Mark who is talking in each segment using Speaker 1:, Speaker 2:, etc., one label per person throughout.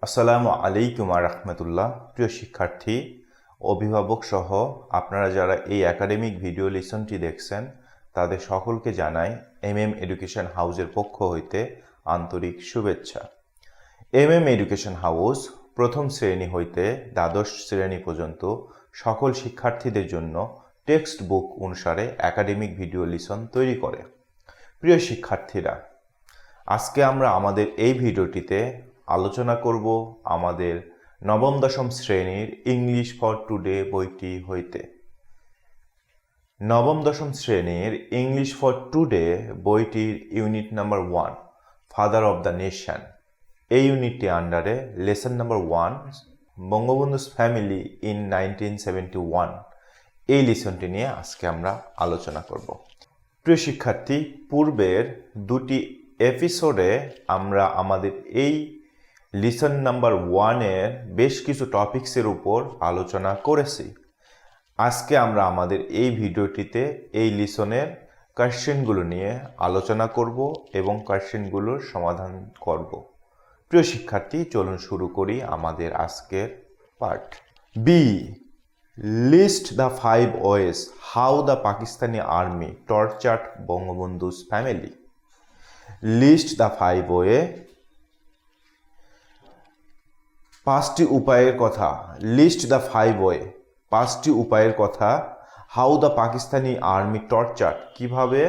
Speaker 1: আসসালামু আলাইকুম রাহমাতুল্লাহ। প্রিয় শিক্ষার্থী, অভিভাবক সহ আপনারা যারা এই একাডেমিক ভিডিও লেসনটি দেখছেন তাদের সকলকে জানাই এডুকেশন হাউসের পক্ষ হইতে আন্তরিক শুভেচ্ছা। এডুকেশন হাউস প্রথম শ্রেণী হইতে দ্বাদশ শ্রেণী পর্যন্ত সকল শিক্ষার্থীদের জন্য টেক্সট বুক অনুসারে একাডেমিক ভিডিও লেসন তৈরি করে। প্রিয় শিক্ষার্থীরা, আজকে আমরা আমাদের এই ভিডিওটিতে আলোচনা করব আমাদের নবম দশম শ্রেণীর ইংলিশ ফর টুডে বইটি হইতে। নবম দশম শ্রেণীর ইংলিশ ফর টুডে বইটির unit number 1 father of the nation, এই ইউনিটটি আন্ডারে lesson number 1 Bangabandhu's family in 1971, এই লেসনটি নিয়ে আজকে আমরা আলোচনা করব। প্রিয় শিক্ষার্থী, পূর্বের দুটি এপিসোডে আমরা আমাদের এই লেসন নাম্বার 1-এর বেশ কিছু টপিকসের উপর আলোচনা করেছি। আজকে আমরা আমাদের এই ভিডিওটিতে এই লেসনের কোয়েশ্চেনগুলো নিয়ে আলোচনা করব এবং কোয়েশ্চেনগুলোর সমাধান করব। প্রিয় শিক্ষার্থী, চলুন শুরু করি আমাদের আজকের part. B, list the 5 ways how the Pakistani army tortured Bangabandhu's family. List the 5 way, 5টি উপায়ের কথা। লিস্ট দ্য 5 ওয়ে, 5টি উপায়ের কথা। How the Pakistani army torture, কিভাবে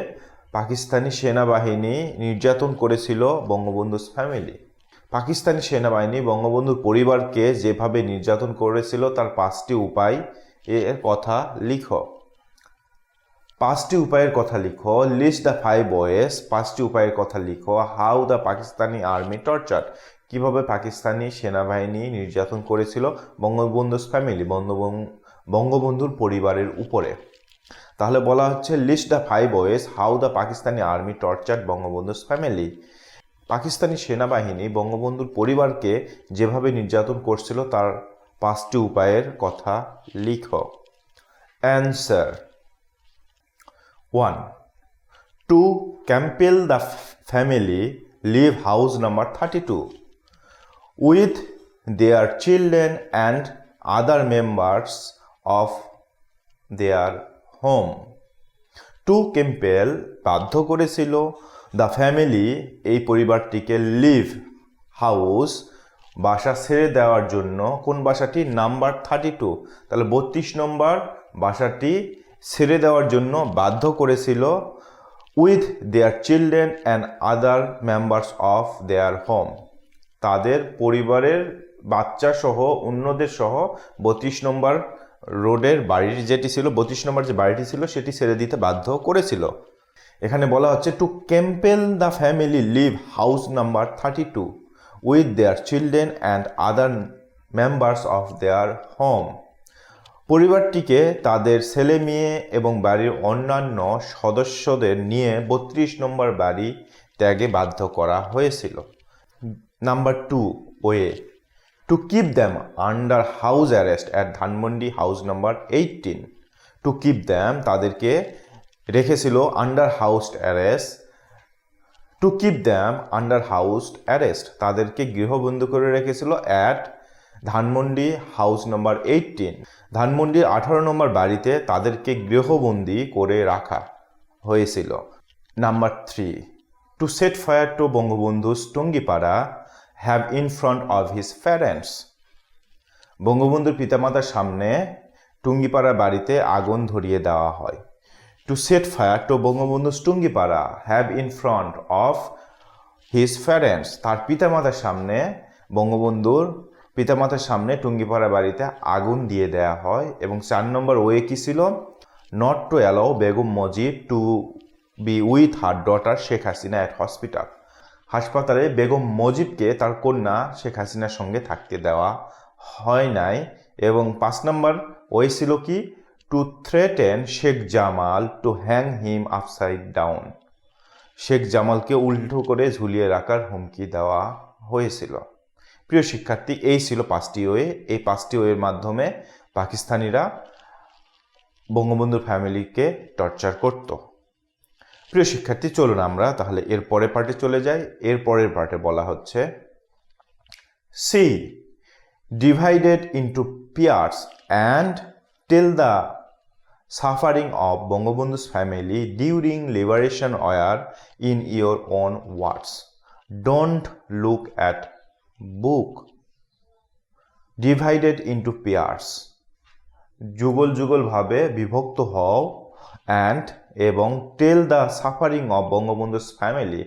Speaker 1: পাকিস্তানি সেনাবাহিনী নির্যাতন করেছিল বঙ্গবন্ধুস ফ্যামিলি। পাকিস্তানি সেনাবাহিনী বঙ্গবন্ধুর পরিবারকে যেভাবে নির্যাতন করেছিল তার 5টি উপায় এর কথা লিখো। 5টি উপায়ের কথা লিখো। লিস্ট দ্য 5 ওয়েজ, 5টি উপায়ের কথা লিখো। How the Pakistani army torture, কিভাবে পাকিস্তানি সেনাবাহিনী নির্যাতন করেছিল বঙ্গবন্ধুস ফ্যামিলি, বঙ্গবন্ধুর পরিবারের উপরে। তাহলে বলা হচ্ছে list the 5 ways how the Pakistani army tortured Bangabandhu's family. Pakistani সেনাবাহিনী বঙ্গবন্ধুর পরিবারকে যেভাবে নির্যাতন করছিল তার 5টি উপায়ের কথা লিখো। Answer 1. To compel the family leave house number 32 with their children and other members of their home. To compel, বাধ্য করেছিল, the family, এই পরিবারটিকে, লিভ, হাউস, বাসা ছেড়ে দেওয়ার জন্য। কোন বাসাটি? নাম্বার 32, তাহলে 32 নম্বর বাসাটি ছেড়ে দেওয়ার জন্য বাধ্য করেছিল। With their children and other members of their home, তাদের পরিবারের বাচ্চা সহ অন্যদের সহ 32 নম্বর রোডের বাড়ির যেটি ছিল, 32 নম্বর যে বাড়িটি ছিল সেটি ছেড়ে দিতে বাধ্য করেছিল। এখানে বলা হচ্ছে to compel the family live house number 32 with their children and other members of their home. পরিবারটিকে তাদের ছেলে মেয়ে এবং বাড়ির অন্যান্য সদস্যদের নিয়ে 32 নম্বর বাড়ি ত্যাগে বাধ্য করা হয়েছিল। Number 2 way, to keep them under house arrest at Dhanmondi house number 18। To keep them, তাদেরকে রেখেছিল under house arrest. To keep them under house arrest, তাদেরকে গৃহবন্দী করে রেখেছিল অ্যাট ধানমন্ডি হাউস নাম্বার 18, ধানমন্ডির 18 নম্বর বাড়িতে তাদেরকে গৃহবন্দী করে রাখা হয়েছিল। Number 3, to set fire to Bangabandhu's Tungipara have in front of his parents. বঙ্গবন্ধুর পিতামাতার সামনে টুঙ্গিপাড়া বাড়িতে আগুন ধরিয়ে দেওয়া হয়। To set fire to Bangabandhu's Tungipara have in front of his parents, তার পিতামাতার সামনে, বঙ্গবন্ধুর পিতামাতার সামনে টুঙ্গিপাড়া বাড়িতে আগুন দিয়ে দেয়া হয়। এবং 4 নম্বর ওয়ে কি ছিল? Not to allow Begum Mujib to be with her daughter Sheikh Hasina at hospital, হাসপাতালে বেগম মুজিবকে তার কন্যা শেখ হাসিনার সঙ্গে থাকতে দেওয়া হয় নাই। এবং 5 নম্বর ওয়ে ছিল কি? To threaten Sheikh Jamal to hang him upside down, Sheikh জামালকে উল্টো করে ঝুলিয়ে রাখার হুমকি দেওয়া হয়েছিল। প্রিয় শিক্ষার্থী, এই ছিল 5টি ওয়ে। এই 5টি ওয়ের মাধ্যমে পাকিস্তানিরা বঙ্গবন্ধুর ফ্যামিলিকে টর্চার করত। প্রিয় শিক্ষার্থী, চলুন আমরা তাহলে এর পরের পার্টে চলে যাই। এর পরের পার্টে বলা হচ্ছে See, divided into pairs and tell the suffering of Bangabandhu's family during liberation were in your own words. Don't look at book. Divided into pairs. যুগল যুগল ভাবে বিভক্ত হও and এবং tell the suffering of Bangabandhu's family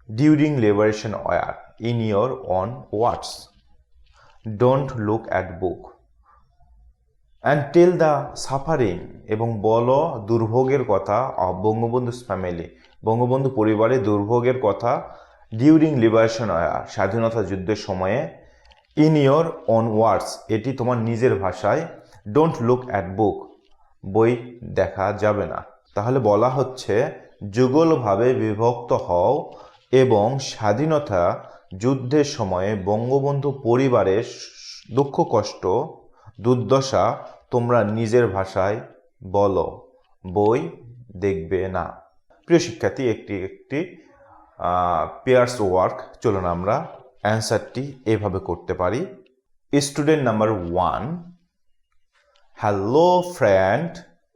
Speaker 1: during liberation were in your own words. Don't look at book. And tell the suffering এবং বলো দুর্ভোগের কথা of Bangabandhu's family বঙ্গবন্ধু পরিবারের দুর্ভোগের কথা during liberation era স্বাধীনতা যুদ্ধের সময়ে in your own words এটি তোমার নিজের ভাষায় don't look at book বই দেখা যাবে না তাহলে বলা হচ্ছে যুগলভাবে বিভক্ত হও এবং স্বাধীনতা যুদ্ধের সময়ে বঙ্গবন্ধু পরিবারের দুঃখ কষ্ট দুর্দশা তোমরা নিজের ভাষায় বলো বই দেখবে না প্রিয় শিক্ষার্থী একটি পেয়ার্স ওয়ার্ক চলুন আমরা অ্যান্সারটি এভাবে করতে পারি student number 1 hello friend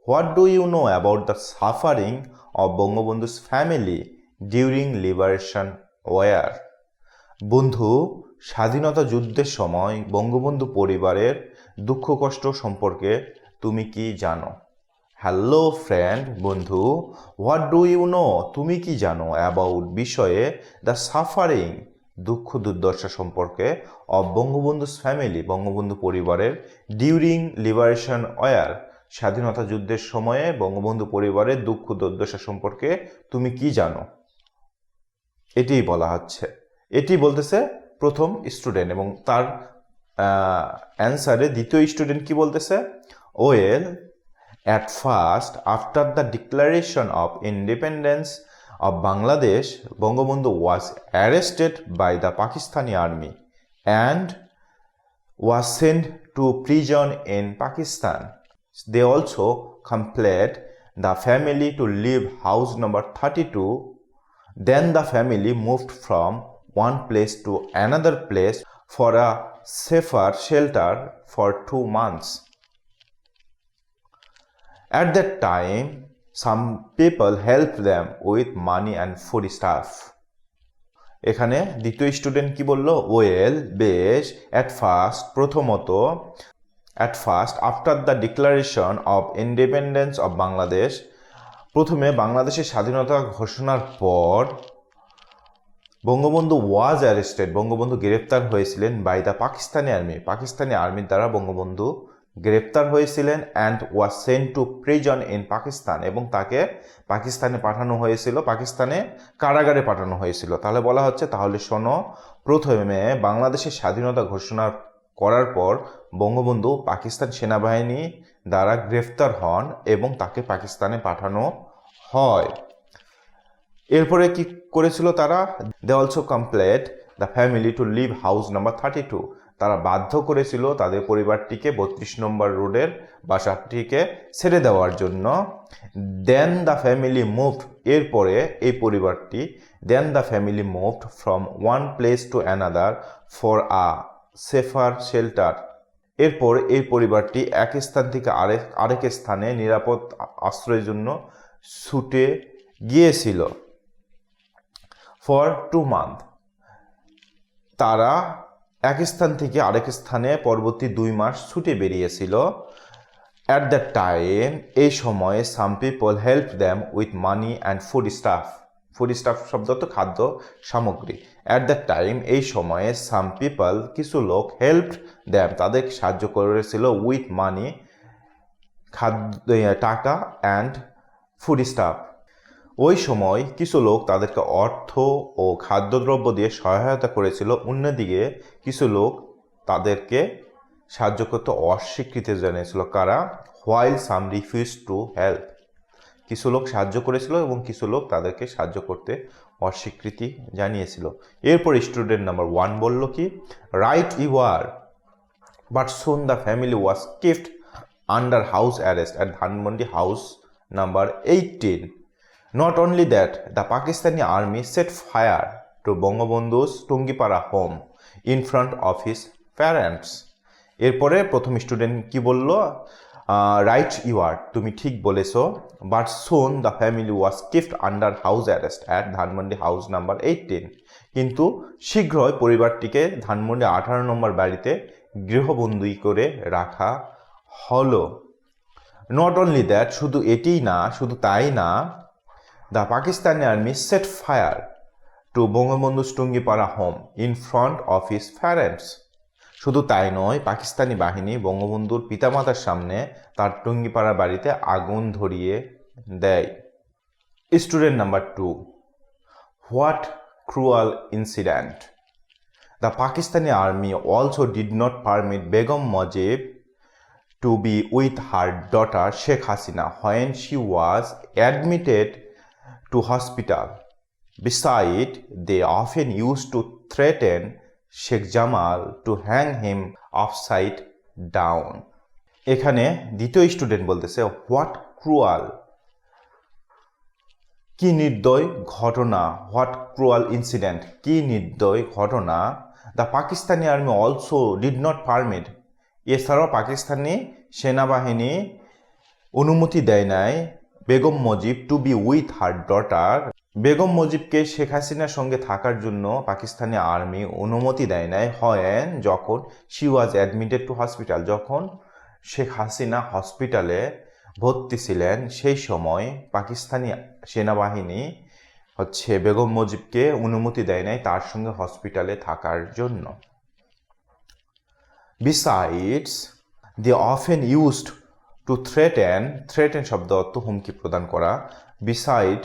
Speaker 1: what do you know about the suffering of Bangabandhu's family during liberation war বন্ধু স্বাধীনতা যুদ্ধের সময় বঙ্গবন্ধু পরিবারের দুঃখ কষ্ট সম্পর্কে তুমি কি জানো হ্যালো ফ্রেন্ড বন্ধু হোয়াট ডু ইউ নো তুমি কি জানো অ্যাবাউট বিষয়ে দ্য সাফারিং দুঃখ দুর্দশা সম্পর্কে অফ বঙ্গবন্ধুস ফ্যামিলি বঙ্গবন্ধু পরিবারের ডিউরিং লিবারেশন ওয়ার স্বাধীনতা যুদ্ধের সময়ে বঙ্গবন্ধু পরিবারের দুঃখ দুর্দশা সম্পর্কে তুমি কি জানো এটাই বলা হচ্ছে এটি বলতেছে প্রথম স্টুডেন্ট এবং তার অ্যান্সারে দ্বিতীয় স্টুডেন্ট কি বলতেছে well at first after the declaration of independence of Bangladesh Bangabandhu was arrested by the Pakistani army and was sent to prison in Pakistan they also compelled the family to leave house number 32. Then the family moved from one place to another place for a safer shelter for 2 months. At that time, some people helped them with money and food stuff. এখানে দ্বিতীয় student কি বলল well বেশ at first প্রথমত at first after the declaration of independence of Bangladesh প্রথমে বাংলাদেশের স্বাধীনতা ঘোষণার পর বঙ্গবন্ধু ওয়াজ অ্যারেস্টেড বঙ্গবন্ধু গ্রেপ্তার হয়েছিলেন বাই দ্য পাকিস্তানি আর্মির দ্বারা বঙ্গবন্ধু গ্রেপ্তার হয়েছিলেন and was sent to prison in Pakistan এবং তাকে পাকিস্তানে পাঠানো হয়েছিল পাকিস্তানে কারাগারে পাঠানো হয়েছিল তাহলে বলা হচ্ছে তাহলে শোনো প্রথমে বাংলাদেশের স্বাধীনতা ঘোষণা করার পর বঙ্গবন্ধু পাকিস্তান সেনাবাহিনী দ্বারা গ্রেফতার হন এবং তাকে পাকিস্তানে পাঠানো হয় এরপরে কি করেছিল তারা they also compelled the family to live house number 32 তারা বাধ্য করেছিল তাদের পরিবারটিকে 32 নম্বর রোডের বাসাটিকে ছেড়ে দেওয়ার জন্য দেন দ্য ফ্যামিলি মুভড এরপরে এই পরিবারটি then the family moved from one place to another for a safer shelter এরপর এই পরিবারটি এক স্থান থেকে আরেক স্থানে নিরাপদ আশ্রয়ের জন্য ছুটে গিয়েছিল ফর 2 মান্থ তারা এক স্থান থেকে আরেক স্থানে পরবর্তী 2 মাস ছুটে বেরিয়েছিল অ্যাট দ্যাট টাইম এই সময়ে some people help them with money and food staff শব্দ তো খাদ্য সামগ্রী অ্যাট দ্যাট টাইম এই সময়ে সাম পিপল কিছু লোক হেল্প দ্যাম তাদের সাহায্য করেছিল উইথ মানি টাকা অ্যান্ড ফুড স্টাফ ওই সময় কিছু লোক তাদেরকে অর্থ ও খাদ্যদ্রব্য দিয়ে সহায়তা করেছিল অন্যদিকে কিছু লোক তাদেরকে সাহায্য করতে অস্বীকৃতি জানিয়েছিল কারা while some refuse to help কিছু লোক সাহায্য করেছিল এবং কিছু লোক তাদেরকে সাহায্য করতে অস্বীকৃতি জানিয়েছিল এরপর স্টুডেন্ট নাম্বার 1 বলল কি right you are but soon the family was kept under house arrest at Dhanmondi house number 18 Not only that, the Pakistani army set fire to Bangabandhu's Tungipara home in front of his parents. এরপরে প্রথম student কি বলল, right you আর, তুমি ঠিক বলেছো, but soon the family was kept under house arrest at Dhanmondi house number 18, কিন্তু শীঘ্রই পরিবারটিকে ধানমন্ডি 18 নম্বর বাড়িতে গৃহবন্দী করে রাখা হলো। নট অনলি দ্যাট, শুধু এটিই না, শুধু তাই না, the Pakistani army set fire to Bangabandhu Tungipara home in front of his parents. শুধু তাই নয়, পাকিস্তানি বাহিনী বঙ্গবন্ধুর পিতামাতার সামনে তার টুঙ্গিপাড়া বাড়িতে আগুন ধরিয়ে দেয়। Student number 2, what cruel incident? The Pakistani army also did not permit Begum Mujib to be with her daughter Sheikh Hasina when she was admitted to hospital. Besides, they often used to threaten Sheikh Jamal to hang him upside down. এখানে দ্বিতীয় student বলতেছে what cruel, কি নির্দয় ঘটনা, what cruel incident, কি নির্দয় ঘটনা। The Pakistani army also did not permit, এছাড়াও পাকিস্তানি সেনাবাহিনী অনুমতি দেয় নাই Begum Mujib to be with her daughter, Begum মুজিবকে শেখ হাসিনার সঙ্গে থাকার জন্য পাকিস্তানি আর্মি অনুমতি দেয় নাই হয় যখন she was admitted to hospital, যখন শেখ হাসিনা হসপিটালে ভর্তি ছিলেন, সেই সময় পাকিস্তানি সেনাবাহিনী বেগম মুজিবকে অনুমতি দেয় নাই তার সঙ্গে হসপিটালে থাকার জন্য। Besides, they often used to threaten শব্দ অর্থ হুমকি প্রদান করা। Besides,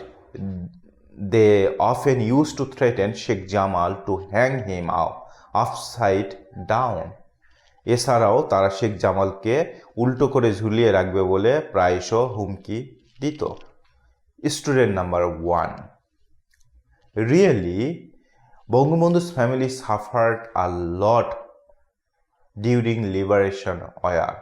Speaker 1: they often used to threaten Sheikh Jamal to hang him upside down. এছাড়াও তারা শেখ জামালকে উল্টো করে ঝুলিয়ে রাখবে বলে প্রায়শ হুমকি দিত। Student number 1, really, Bangabandhu's family suffered a lot during liberation war.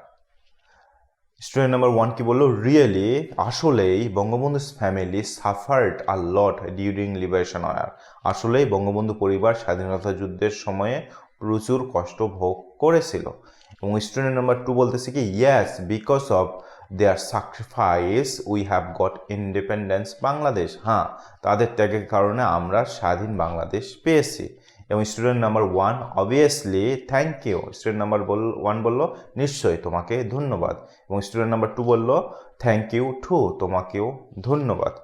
Speaker 1: Student number 1 কি বললো, রিয়েলি, আসলেই বঙ্গবন্ধু ফ্যামিলি সাফার্ড আ লট ডিউরিং লিবারেশন ওয়ার, আসলেই বঙ্গবন্ধু পরিবার স্বাধীনতা যুদ্ধের সময়ে প্রচুর কষ্ট ভোগ করেছিল। এবং স্টুডেন্ট নাম্বার 2 বলতেছে কি, yes, because of their sacrifice we have got independence Bangladesh, হ্যাঁ, তাদের ত্যাগের কারণে আমরা স্বাধীন বাংলাদেশ পেয়েছি। এবং student number 1 obviously thank you, student number 1 বলল নিশ্চয়ই, তোমাকে ধন্যবাদ। এবং স্টুডেন্ট নাম্বার 2 বলল থ্যাংক ইউ টু, তোমাকেও ধন্যবাদ।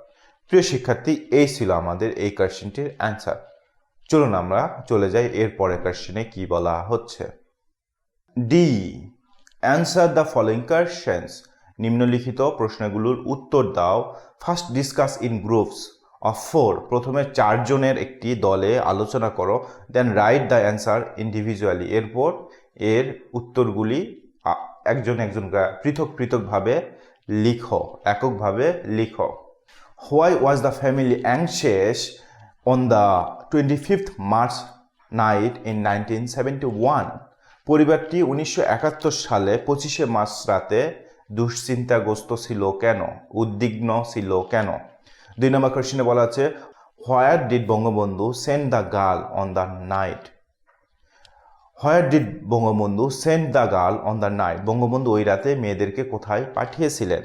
Speaker 1: প্রিয় শিক্ষার্থী, এই ছিল আমাদের এই কোয়েশ্চেনটির অ্যান্সার। চলুন আমরা চলে যাই এর পরের কোয়েশ্চেনে কি বলা হচ্ছে। D, answer the following questions, নিম্নলিখিত প্রশ্নগুলোর উত্তর দাও। First, discuss in groups of 4, প্রথমে 4 জনের একটি দলে আলোচনা করো। দেন রাইট দ্য অ্যান্সার ইন্ডিভিজুয়ালি, এরপর এর উত্তরগুলি একজন পৃথকভাবে লিখো, এককভাবে লিখো। Why was the family anxious on the 25th March night in 1971, পরিবারটি 1971 সালে 25শে মার্চ রাতে দুশ্চিন্তাগ্রস্ত ছিল কেন, উদ্বিগ্ন ছিল কেন। 2 নম্বর কোশ্চেনে বলা আছে where did Bangabandhu send the girl on the night, where did Bangabandhu send the girl on the night, Bangabandhu ওই রাতে মেয়েদেরকে কোথায় পাঠিয়েছিলেন।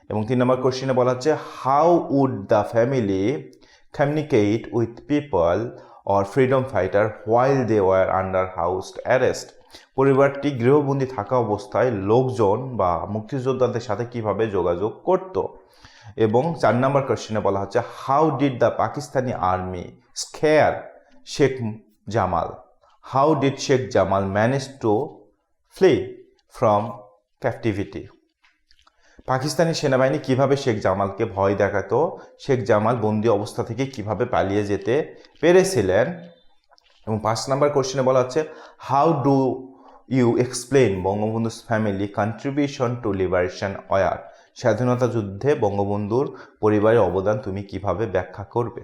Speaker 1: এবং 3 নম্বর কোশ্চেনে বলা হচ্ছে how would the family communicate with people or freedom fighter while they were under house arrest, পরিবারটি গৃহবন্দী থাকা অবস্থায় লোকজন বা মুক্তিযোদ্ধাদের সাথে কিভাবে যোগাযোগ করত। এবং 4 নম্বর কোশ্চেনে বলা হচ্ছে how did the Pakistani army scare Sheikh Jamal, how did Sheikh Jamal manage to flee from captivity, Pakistani সেনাবাহিনী কিভাবে শেখ জামালকে ভয় দেখাতো, শেখ জামাল বন্দি অবস্থা থেকে কিভাবে পালিয়ে যেতে পেরেছিলেন। এবং 5 নম্বর কোশ্চেনে বলা হচ্ছে how do you explain Bangabandhu's family contribution to liberation war, স্বাধীনতা যুদ্ধে বঙ্গবন্ধুর পরিবারের অবদান তুমি কিভাবে ব্যাখ্যা করবে।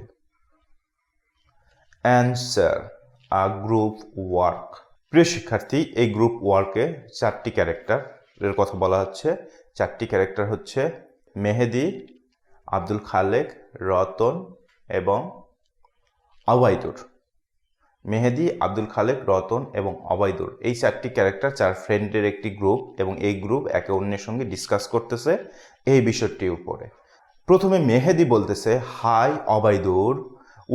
Speaker 1: Answer, a group work. প্রিয় শিক্ষার্থী, এই গ্রুপ ওয়ার্কে 4টি ক্যারেক্টারের কথা বলা হচ্ছে। 4টি ক্যারেক্টার হচ্ছে মেহেদি, আব্দুল খালেক, রতন এবং আওয়াইদুর। মেহেদি, আব্দুল খালেক, রতন এবং অবাইদুর এই 4টি ক্যারেক্টার 4 ফ্রেন্ডের একটি গ্রুপ এবং এই গ্রুপ একে অন্যের সঙ্গে ডিসকাস করতেছে এই বিষয়টির উপরে। প্রথমে মেহেদি বলতেছে, hi Obaidur,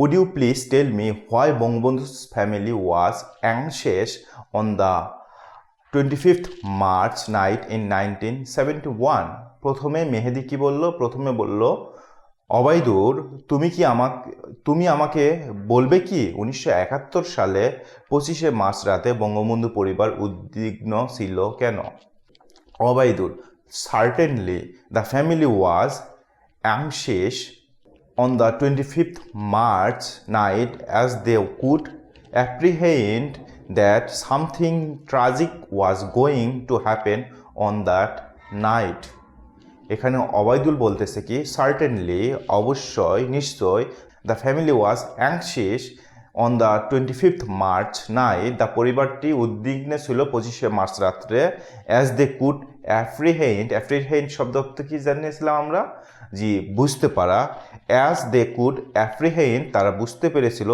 Speaker 1: would you please tell me why Bangabandhu's family was anxious on the 25th March night in 1971। প্রথমে মেহেদি কি বলল? প্রথমে বলল, অবাইদুর তুমি আমাকে বলবে কি 1971 সালে 25শে মার্চ রাতে বঙ্গবন্ধু পরিবার উদ্বিগ্ন ছিল কেন? Obaidur, certainly the family was anxious on the 25th March night as they could apprehend that something tragic was going to happen on that night. এখানে অবাইদুল বলতেছে কি, সার্টেনলি অবশ্যই, নিশ্চয়, the family was anxious on the 25th March night, the পরিবারটি উদ্বিগ্ন ছিল 25শে মার্চ রাত্রে, অ্যাজ দে কুড অ্যাপ্রিহেন্ড শব্দ অর্থ কি জানিয়েছিলাম আমরা? জি, বুঝতে পারা। অ্যাজ দে কুড অ্যাপ্রিহেন্ড, তারা বুঝতে পেরেছিল,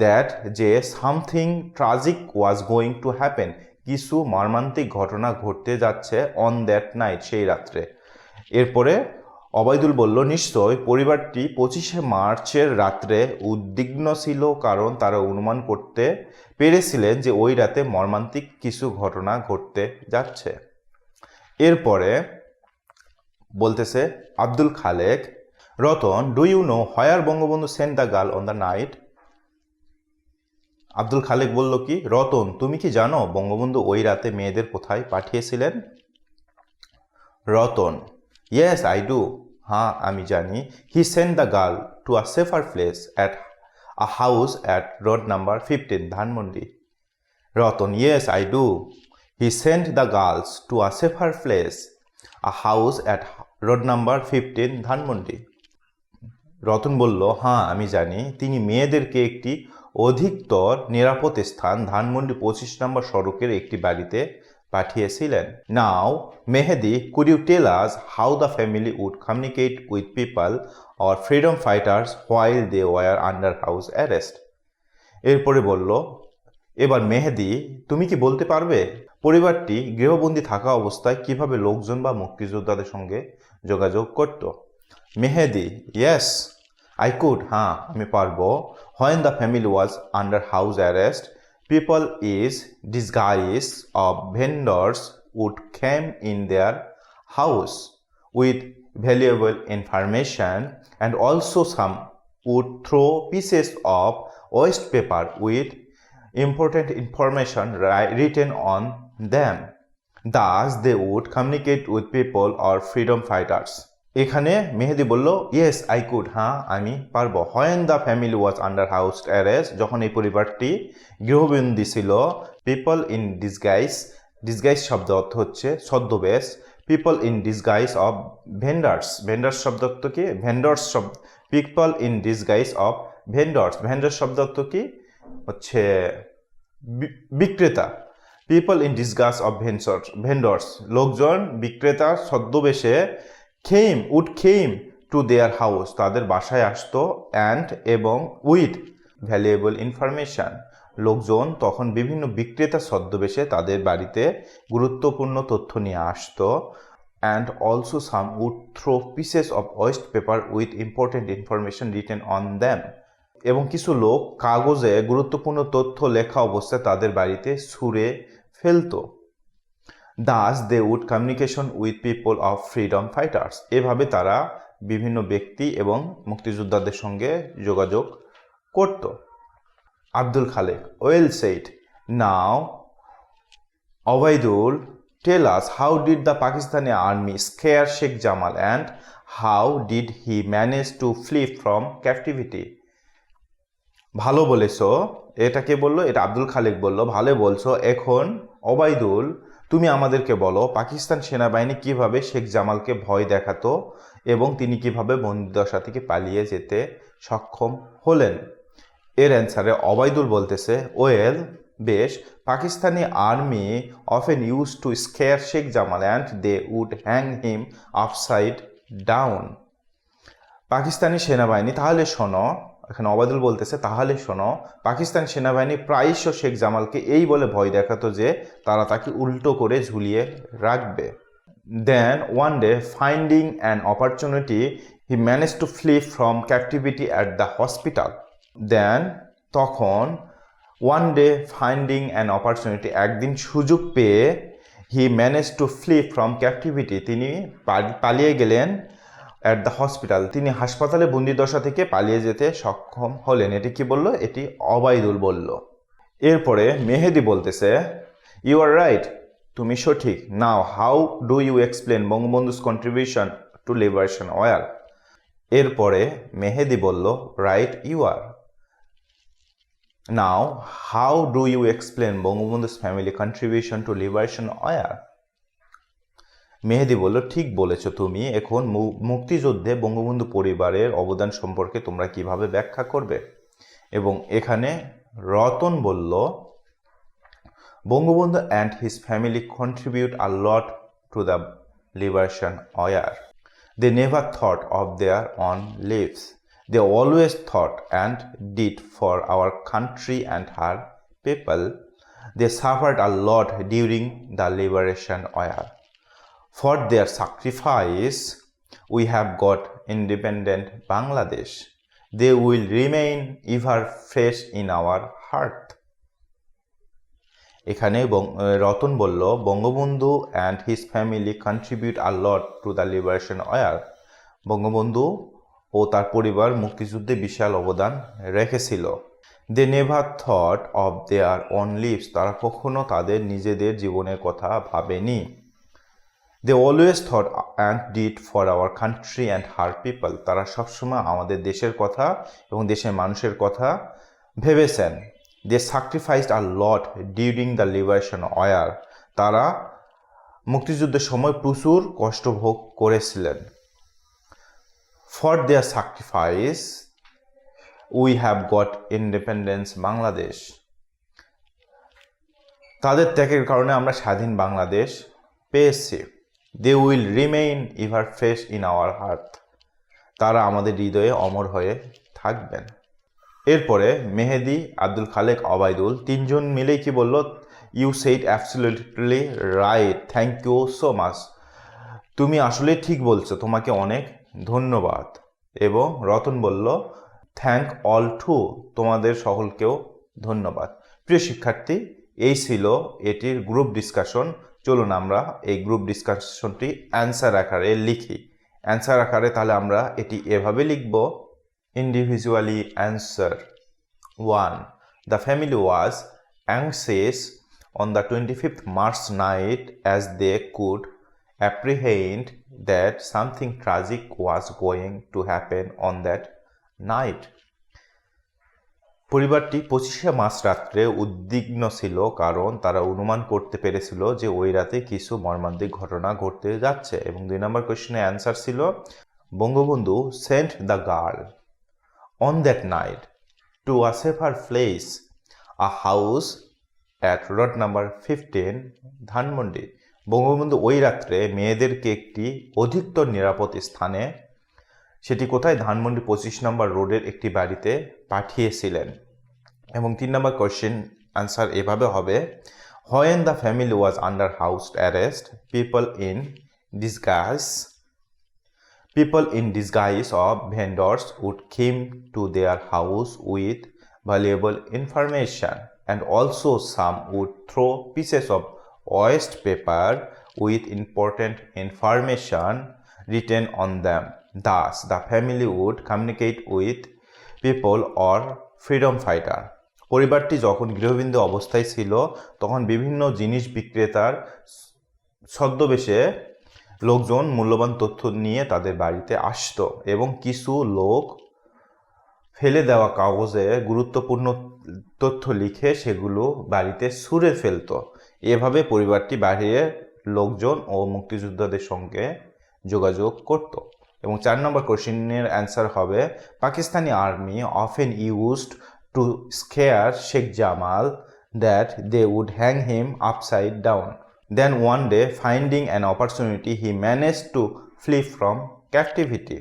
Speaker 1: দ্যাট যে something tragic was going to happen, কিছু মর্মান্তিক ঘটনা ঘটতে যাচ্ছে অন দ্যাট নাইট, সেই রাত্রে। এরপরে অবাইদুল বলল, নিশ্চয় পরিবারটি 25শে মার্চের রাত্রে উদ্বিগ্ন ছিল, কারণ তারা অনুমান করতে পেরেছিলেন যে ওই রাতে মর্মান্তিক কিছু ঘটনা ঘটতে যাচ্ছে। এরপরে বলতেছে Abdul Khaleque, Ratan, do you know where Bangabandhu sent the girl on the night? Abdul Khaleque বলল কি, রতন, তুমি কি জানো বঙ্গবন্ধু ওই রাতে মেয়েদের কোথায় পাঠিয়েছিলেন? রতন, ইয়েস আই ডু, হ্যাঁ আমি জানি। He sent the girl to a safer place at a house at road number 15 Dhanmondi. Ratan, yes I do, he sent the girls to a safer place a house at road number 15 Dhanmondi. Ratan বলল, হ্যাঁ আমি জানি, তিনি মেয়েদেরকে একটি অধিকতর নিরাপদ স্থান ধানমন্ডি 25 নম্বর সড়কের একটি বাড়িতে পাঠিয়েছিলেন। Now Mehedi, could you tell us how the family would communicate with people or freedom fighters while they were under house arrest? এরপরে বলল, এবার মেহেদি, তুমি কি বলতে পারবে পরিবারটি গৃহবন্দী থাকা অবস্থায় কিভাবে লোকজন বা মুক্তিযোদ্ধাদের সঙ্গে যোগাযোগ করত? মেহেদি, ইয়েস আই কুড, হ্যাঁ আমি পারবো। When the family was under house arrest, people is disguise of vendors would come in their house with valuable information, and also some would throw pieces of waste paper with important information written on them. Thus they would communicate with people or freedom fighters. এখানে মেহেদি বলল, yes I could, হ্যাঁ আমি পারবো। When the family was under house arrest, যখন এই পরিবারটি গৃহবন্দী ছিল, পিপল ইন ডিসগাইজ শব্দ অর্থ হচ্ছে ছদ্মবেশ, people in disguise of vendors শব্দ অর্থ কি? People in disguise of vendors শব্দ অর্থ কি? হচ্ছে বিক্রেতা। People in disguise of vendors, লোকজন বিক্রেতা ছদ্মবেশে would came to their house, তাদের বাসায় আসতো, and এবং with valuable information, লোকজন তখন বিভিন্ন বিক্রেতা ছদ্মবেশে তাদের বাড়িতে গুরুত্বপূর্ণ তথ্য নিয়ে আসতো, and also some would throw pieces of waste paper with important information written on them, এবং কিছু লোক কাগজে গুরুত্বপূর্ণ তথ্য লেখা অবস্থায় তাদের বাড়িতে ছুঁড়ে ফেলতো। Thus they would communication with people of freedom fighters, এভাবে তারা বিভিন্ন ব্যক্তি এবং মুক্তিযোদ্ধাদের সঙ্গে যোগাযোগ করত। Abdul Khalek, well said, now Obaidul, tell us how did the Pakistani army scare Sheikh Jamal and how did he manage to flee from captivity? ভালো বলেছো, এটা কে বললো? এটা আব্দুল খালেক বললো, ভালো বলছো। এখন অবাইদুল, তুমি আমাদেরকে বলো পাকিস্তান সেনাবাহিনী কিভাবে শেখ জামালকে ভয় দেখাতো এবং তিনি কিভাবে বন্দিদশা থেকে পালিয়ে যেতে সক্ষম হলেন? এর অ্যান্সারে অবাইদুল বলতেছে, ওয়েল বেশ, Pakistani army often use to scare Sheikh Jamal and they would hang him upside down. Pakistani সেনাবাহিনী, তাহলে শোনো, এখানে অবায়দুল বলতেছে তাহলে শোনো, পাকিস্তান সেনাবাহিনী প্রায়শই শেখ জামালকে এই বলে ভয় দেখাতো যে তারা তাকে উল্টো করে ঝুলিয়ে রাখবে। Then one day, finding an opportunity, he managed to flee from captivity at the hospital. Then তখন one day finding an opportunity, একদিন সুযোগ পেয়ে he managed to flee from captivity, তিনি পালিয়ে গেলেন at the hospital, তিনি হাসপাতালে বন্দিদশা থেকে পালিয়ে যেতে সক্ষম হলেন। এটি কি বলল? এটি অবায়দুল বলল। এরপরে মেহেদি বলতেছে ইউ আর রাইট, তুমি সঠিক। Now how do you explain Bangabandhu's contribution to liberation war? এরপরে মেহেদি বলল right you are. Now how do you explain Bangabandhu's family contribution to liberation war? Mehedi বলল ঠিক বলেছ তুমি, এখন মুক্তিযুদ্ধে বঙ্গবন্ধু পরিবারের অবদান সম্পর্কে তোমরা কিভাবে ব্যাখ্যা করবে? এবং এখানে রতন বলল Bangabandhu and his family contribute a lot to the liberation war. They never thought of their own lives. They always thought and did for our country and her people. They suffered a lot during the liberation war. For their sacrifice, we have got independent Bangladesh. They will remain ever fresh in our heart. এখানে রতন বলল Bangabandhu and his family contribute a lot to the liberation war. Bangabandhu ও তার পরিবার মুক্তিযুদ্ধে বিশাল অবদান রেখেছিল। They never thought of their own lives. তারা কখনো তাদের নিজেদের জীবনের কথা ভাবেনি। They always thought and did for our country and her people. তারা সবসময় আমাদের দেশের কথা এবং দেশের মানুষের কথা ভেবেছেন। They sacrificed a lot during the liberation war. তারা মুক্তিযুদ্ধের সময় প্রচুর কষ্ট ভোগ করেছিলেন। For their sacrifice, we have got independence Bangladesh. তাদের ত্যাগের কারণে আমরা স্বাধীন বাংলাদেশ পেয়েছি। They will remain ever fresh in our heart. তারা আমাদের হৃদয়ে অমর হয়ে থাকবেন। এরপরে মেহেদি, আব্দুল খালেক, অবায়দুল তিনজন মিলেই কি বলল? You said absolutely right, thank you so much. তুমি আসলে ঠিক বলছো, তোমাকে অনেক ধন্যবাদ। এবং রতন বলল থ্যাংক অল টু, তোমাদের সকলকেও ধন্যবাদ। প্রিয় শিক্ষার্থী, এই ছিল এটির গ্রুপ ডিসকাশন। চলুন আমরা এই গ্রুপ ডিসকাশনটি অ্যান্সার আকারে লিখি। অ্যান্সার আকারে তাহলে আমরা এটি এভাবে লিখব। Individually answer. 1. The family was anxious on the 25th March night as they could apprehend that something tragic was going to happen on that night. পরিবারটি 25শে মার্চ রাত্রে উদ্বিগ্ন ছিল, কারণ তারা অনুমান করতে পেরেছিল যে ওই রাতে কিছু মর্মান্তিক ঘটনা ঘটতে যাচ্ছে। এবং 2 নম্বর কোশ্চেনের অ্যান্সার ছিল Bangabandhu sent the girl on that night to a safer place, a house at road number 15 Dhanmondi. Bangabandhu ওই রাত্রে মেয়েদেরকে একটি অধিকতর নিরাপদ স্থানে, সেটি কোথায়? ধানমন্ডি 25 নম্বর রোডের একটি বাড়িতে পাঠিয়েছিলেন। এবং 3 নম্বর কোশ্চেন আনসার এভাবে হবে when the family was under house arrest, people in disguise of vendors would come to their house with valuable information, and also some would throw pieces of waste paper with important information written on them. Thus, the family would communicate with people or freedom fighter. পরিবারটি যখন গৃহবন্দী অবস্থায় ছিল তখন বিভিন্ন জিনিস বিক্রেতার ছদ্মবেশে লোকজন মূল্যবান তথ্য নিয়ে তাদের বাড়িতে আসতো এবং কিছু লোক ফেলে দেওয়া কাগজে গুরুত্বপূর্ণ তথ্য লিখে সেগুলো বাড়িতে ছুঁড়ে ফেলতো। এভাবে পরিবারটি বাইরের লোকজন ও মুক্তিযোদ্ধাদের সঙ্গে যোগাযোগ করত। এবং 4 নম্বর কোশ্চেনের অ্যান্সার হবে Pakistani army often used to scare Sheikh Jamal that they would hang him upside down. Then one day, finding an opportunity, he managed to flee from captivity.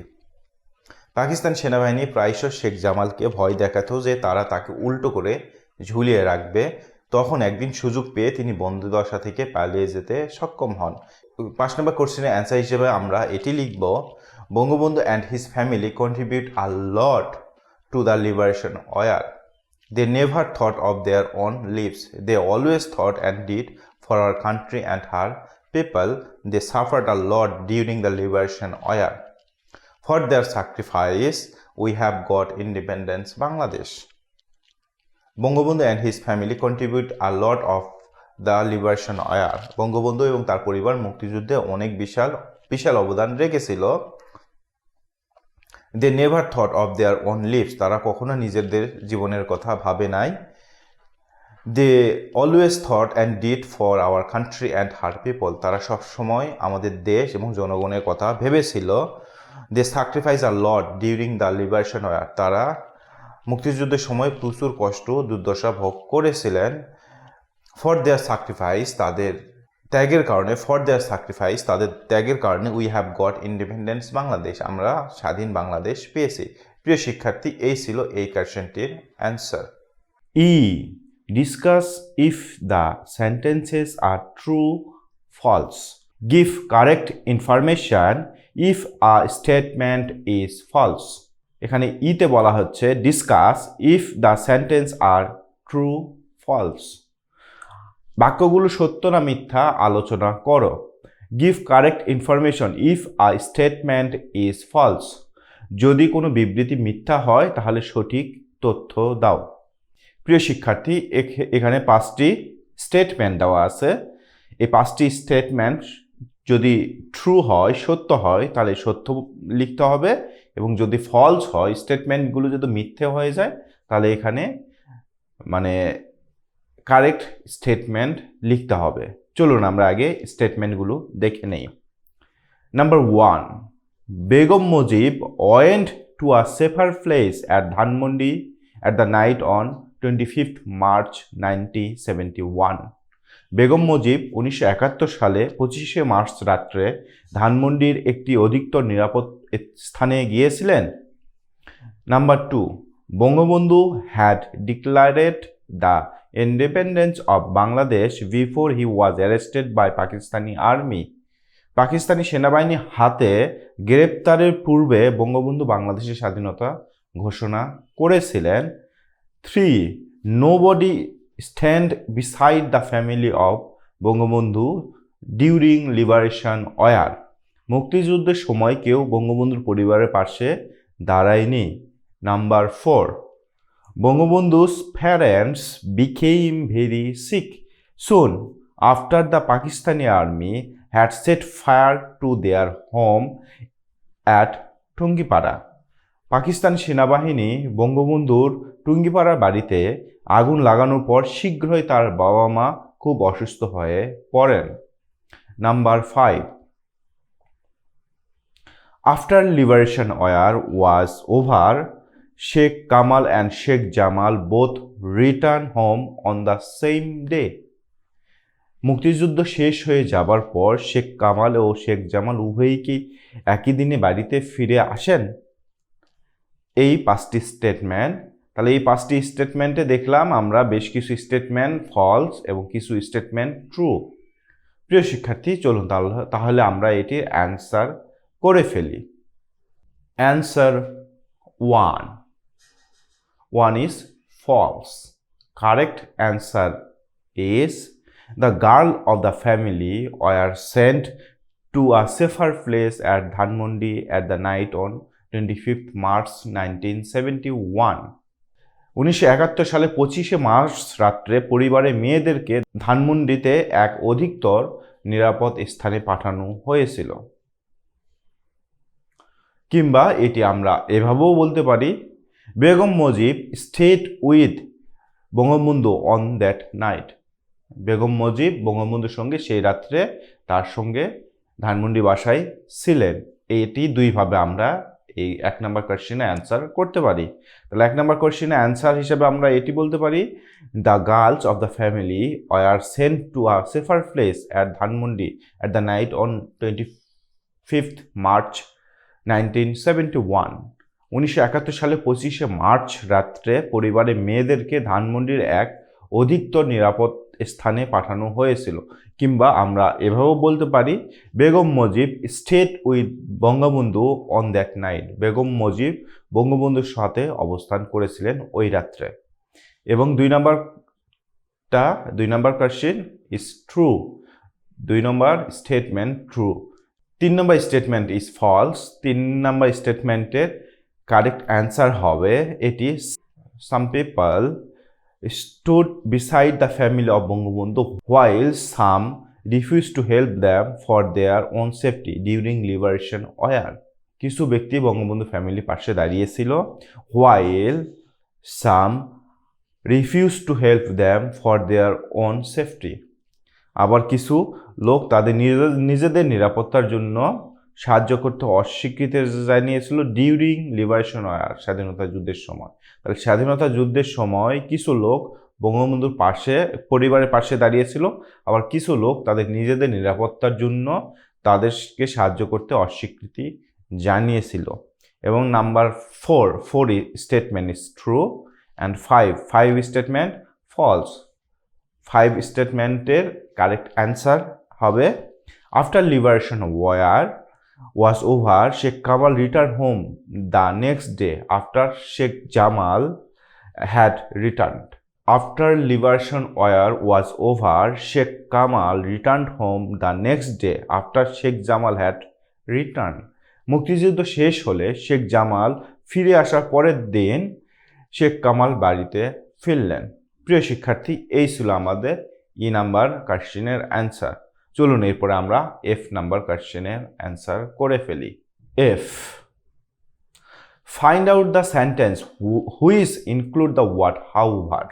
Speaker 1: Pakistan সেনাবাহিনী প্রায়শ শেখ জামালকে ভয় দেখাতো যে তারা তাকে উল্টো করে ঝুলিয়ে রাখবে। তখন একদিন সুযোগ পেয়ে তিনি বন্দিদশা থেকে পালিয়ে যেতে সক্ষম হন। 5 নম্বর কোশ্চেনের অ্যান্সার হিসেবে আমরা এটি লিখব, Bangabandhu and his family contribute a lot to the liberation war. They never thought of their own lives. They always thought and did for our country and her people. They suffered a lot during the liberation war. For their sacrifice, we have got independence Bangladesh. Bangabandhu and his family contribute a lot of the liberation war. Bangabandhu এবং তার পরিবার মুক্তিযুদ্ধে অনেক বিশাল অবদান রেখেছিল। They never thought of their own lives. তারা কখনো নিজেদের জীবনের কথা ভাবে নাই। They always thought and did for our country and her people. তারা সব সময় আমাদের দেশ এবং জনগণের কথা ভেবেছিল। They sacrificed a lot during the liberation war. তারা মুক্তিযুদ্ধের সময় প্রচুর কষ্ট দুর্দশা ভোগ করেছিলেন। For their sacrifice, তাদের ত্যাগের কারণে we have got independence Bangladesh, আমরা স্বাধীন বাংলাদেশ পেয়েছি। প্রিয় শিক্ষার্থী, এই ছিল এই কোশ্চেনটির answer. Discuss if the sentences are true, false. Give correct information if a statement is false. এখানে তে বলা হচ্ছে discuss if the sentence are true, false. বাক্যগুলো সত্য না মিথ্যা আলোচনা করো। Give correct information if a statement is false. যদি কোনো বিবৃতি মিথ্যা হয় তাহলে সঠিক তথ্য দাও। প্রিয় শিক্ষার্থী, এখানে 5টি স্টেটমেন্ট দেওয়া আছে। এই 5টি স্টেটমেন্ট যদি ট্রু হয়, সত্য হয়, তাহলে সত্য লিখতে হবে, এবং যদি ফলস হয়, স্টেটমেন্টগুলো যদি মিথ্যে হয়ে যায়, তাহলে এখানে কারেক্ট স্টেটমেন্ট লিখতে হবে। চলুন আমরা আগে স্টেটমেন্টগুলো দেখে নেই। Number 1, Begum Mujib went to a safer place at Dhanmondi at the night on 25th March 1971. Begum Mujib 1971 সালে 25শে মার্চ রাত্রে ধানমন্ডির একটি অধিকতর নিরাপদ স্থানে গিয়েছিলেন। Number 2, Bangabandhu had declared the independence of Bangladesh before he was arrested by Pakistani army. Pakistani সেনাবাহিনীর হাতে গ্রেপ্তারের পূর্বে বঙ্গবন্ধু বাংলাদেশের স্বাধীনতা ঘোষণা করেছিলেন। 3, nobody stand beside the family of Bangabandhu during liberation war. মুক্তিযুদ্ধের সময় কেউ বঙ্গবন্ধুর পরিবারের পাশে দাঁড়ায়নি। Number 4, Bangabandhu's parents became very sick soon after the Pakistani army had set fire to their home at Tungipara. Pakistan সেনাবাহিনী বঙ্গবন্ধুর টুঙ্গিপাড়ার বাড়িতে আগুন লাগানোর পর শীঘ্রই তার বাবা মা খুব অসুস্থ হয়ে পড়েন। Number 5, after liberation war was over, Sheikh Kamal and Sheikh Jamal both returned home on the same day. মুক্তিযুদ্ধ শেষ হয়ে যাবার পর শেখ কামাল ও শেখ জামাল উভয়ই কি একই দিনে বাড়িতে ফিরে আসেন? এই 5টি স্টেটমেন্ট। তাহলে এই 5টি স্টেটমেন্টে দেখলাম আমরা বেশ কিছু স্টেটমেন্ট ফলস এবং কিছু স্টেটমেন্ট ট্রু। প্রিয় শিক্ষার্থী, চলুন তাহলে আমরা এটির অ্যান্সার করে ফেলি। Answer 1 is false. Correct answer is the girl of the family were sent to a safer place at Dhanmondi at the night on 25th March 1971. 1971 সালে 25শে মার্চ রাত্রে পরিবারের মেয়েদেরকে ধানমন্ডিতে এক অধিকতর নিরাপদ স্থানে পাঠানো হয়েছিল। কিংবা এটি আমরা এভাবেও বলতে পারি, Begum Mujib stayed with Bangabandhu on that night. Begum Mujib বঙ্গবন্ধুর সঙ্গে সেই রাত্রে তার সঙ্গে ধানমন্ডি বাসায় ছিলেন। এটি দুইভাবে আমরা এই 1 নম্বর কোশ্চেনে অ্যান্সার করতে পারি। তাহলে 1 নম্বর কোশ্চেনে অ্যান্সার হিসেবে আমরা এটি বলতে পারি, the girls of the family are sent to a safer place at Dhanmondi at the night on 25th March 1971.
Speaker 2: 1971 সালে 25শে মার্চ রাত্রে পরিবারের মেয়েদেরকে ধানমন্ডির এক অধিকতর নিরাপদ স্থানে পাঠানো হয়েছিল, কিংবা আমরা এভাবেও বলতে পারি Begum Mujib stayed with Bangabandhu on that night. Begum Mujib বঙ্গবন্ধুর সাথে অবস্থান করেছিলেন ওই রাত্রে। এবং দুই নাম্বার কোশ্চেন ইজ ট্রু। 2 নম্বর স্টেটমেন্ট ট্রু। 3 নম্বর স্টেটমেন্ট ইজ ফলস। 3 নম্বর স্টেটমেন্টের কারেক্ট অ্যান্সার হবে এটি some people stood beside the family of Bangabandhu while some refused to help them for their own safety during liberation war. কিছু ব্যক্তি Bangabandhu family পাশে দাঁড়িয়েছিল, while some refused to help them for their own safety. আবার কিছু লোক তাদের নিজেদের নিরাপত্তার জন্য সাহায্য করতে অস্বীকৃতি জানিয়েছিল ডিউরিং লিবারেশন ওয়ার, স্বাধীনতা যুদ্ধের সময়। তাহলে স্বাধীনতা যুদ্ধের সময় কিছু লোক বঙ্গবন্ধুর পাশে, পরিবারের পাশে দাঁড়িয়েছিল, আবার কিছু লোক তাদের নিজেদের নিরাপত্তার জন্য তাদেরকে সাহায্য করতে অস্বীকৃতি জানিয়েছিল। এবং number 4 statement is true and 5 statement false. 5 স্টেটমেন্টের কারেক্ট অ্যান্সার হবে after liberation war was over, Sheikh Kamal returned home the next day after Sheikh Jamal had returned. After liberation war was over, Sheikh Kamal returned home the next day after Sheikh Jamal had returned. মুক্তিযুদ্ধ শেষ হলে শেখ জামাল ফিরে আসার পরের দিন শেখ কামাল বাড়িতে ফিরলেন। প্রিয় শিক্ষার্থী, এই ছিল আমাদের ই নাম্বার কোশ্চেনের অ্যান্সার। চলুন এরপরে আমরা এফ নাম্বার কোশ্চেনের অ্যান্সার করে ফেলি। F, find out the sentence which include the word however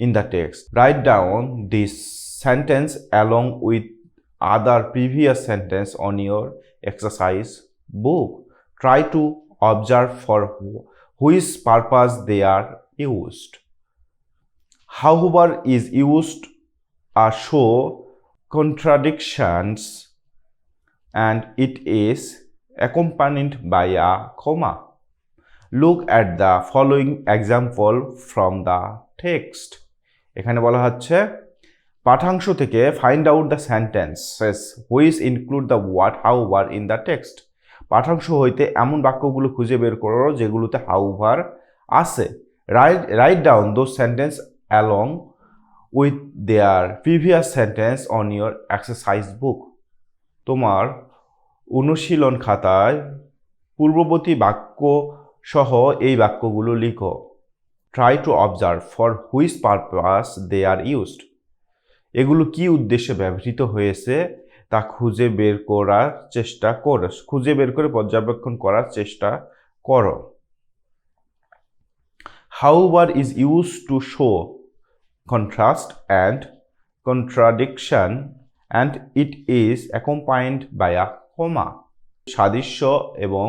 Speaker 2: in the text. Write down this sentence along with other previous sentence on your exercise book. Try to observe for which purpose they are used. However is used to show contradictions and it is accompanied by a comma. Look at the following example from the text. এখানে বলা হচ্ছে পাঠ্যাংশ থেকে find out the sentences which include the word however in the text. পাঠ্যাংশ হইতে এমন বাক্যগুলো খুঁজে বের করো যেগুলোতে হাউভার আছে। Write down those sentence along with their previous sentence on your exercise book. তোমার অনুশীলন খাতায় পূর্ববর্তী বাক্য সহ এই বাক্যগুলো লিখো। Try to observe for which purpose they are used. এগুলো কি উদ্দেশ্যে ব্যবহৃত হয়েছে তা খুঁজে বের করে পর্যবেক্ষণ করার চেষ্টা করো। However is used to show contrast and contradiction and it is accompanied by a comma. সাদৃশ্য এবং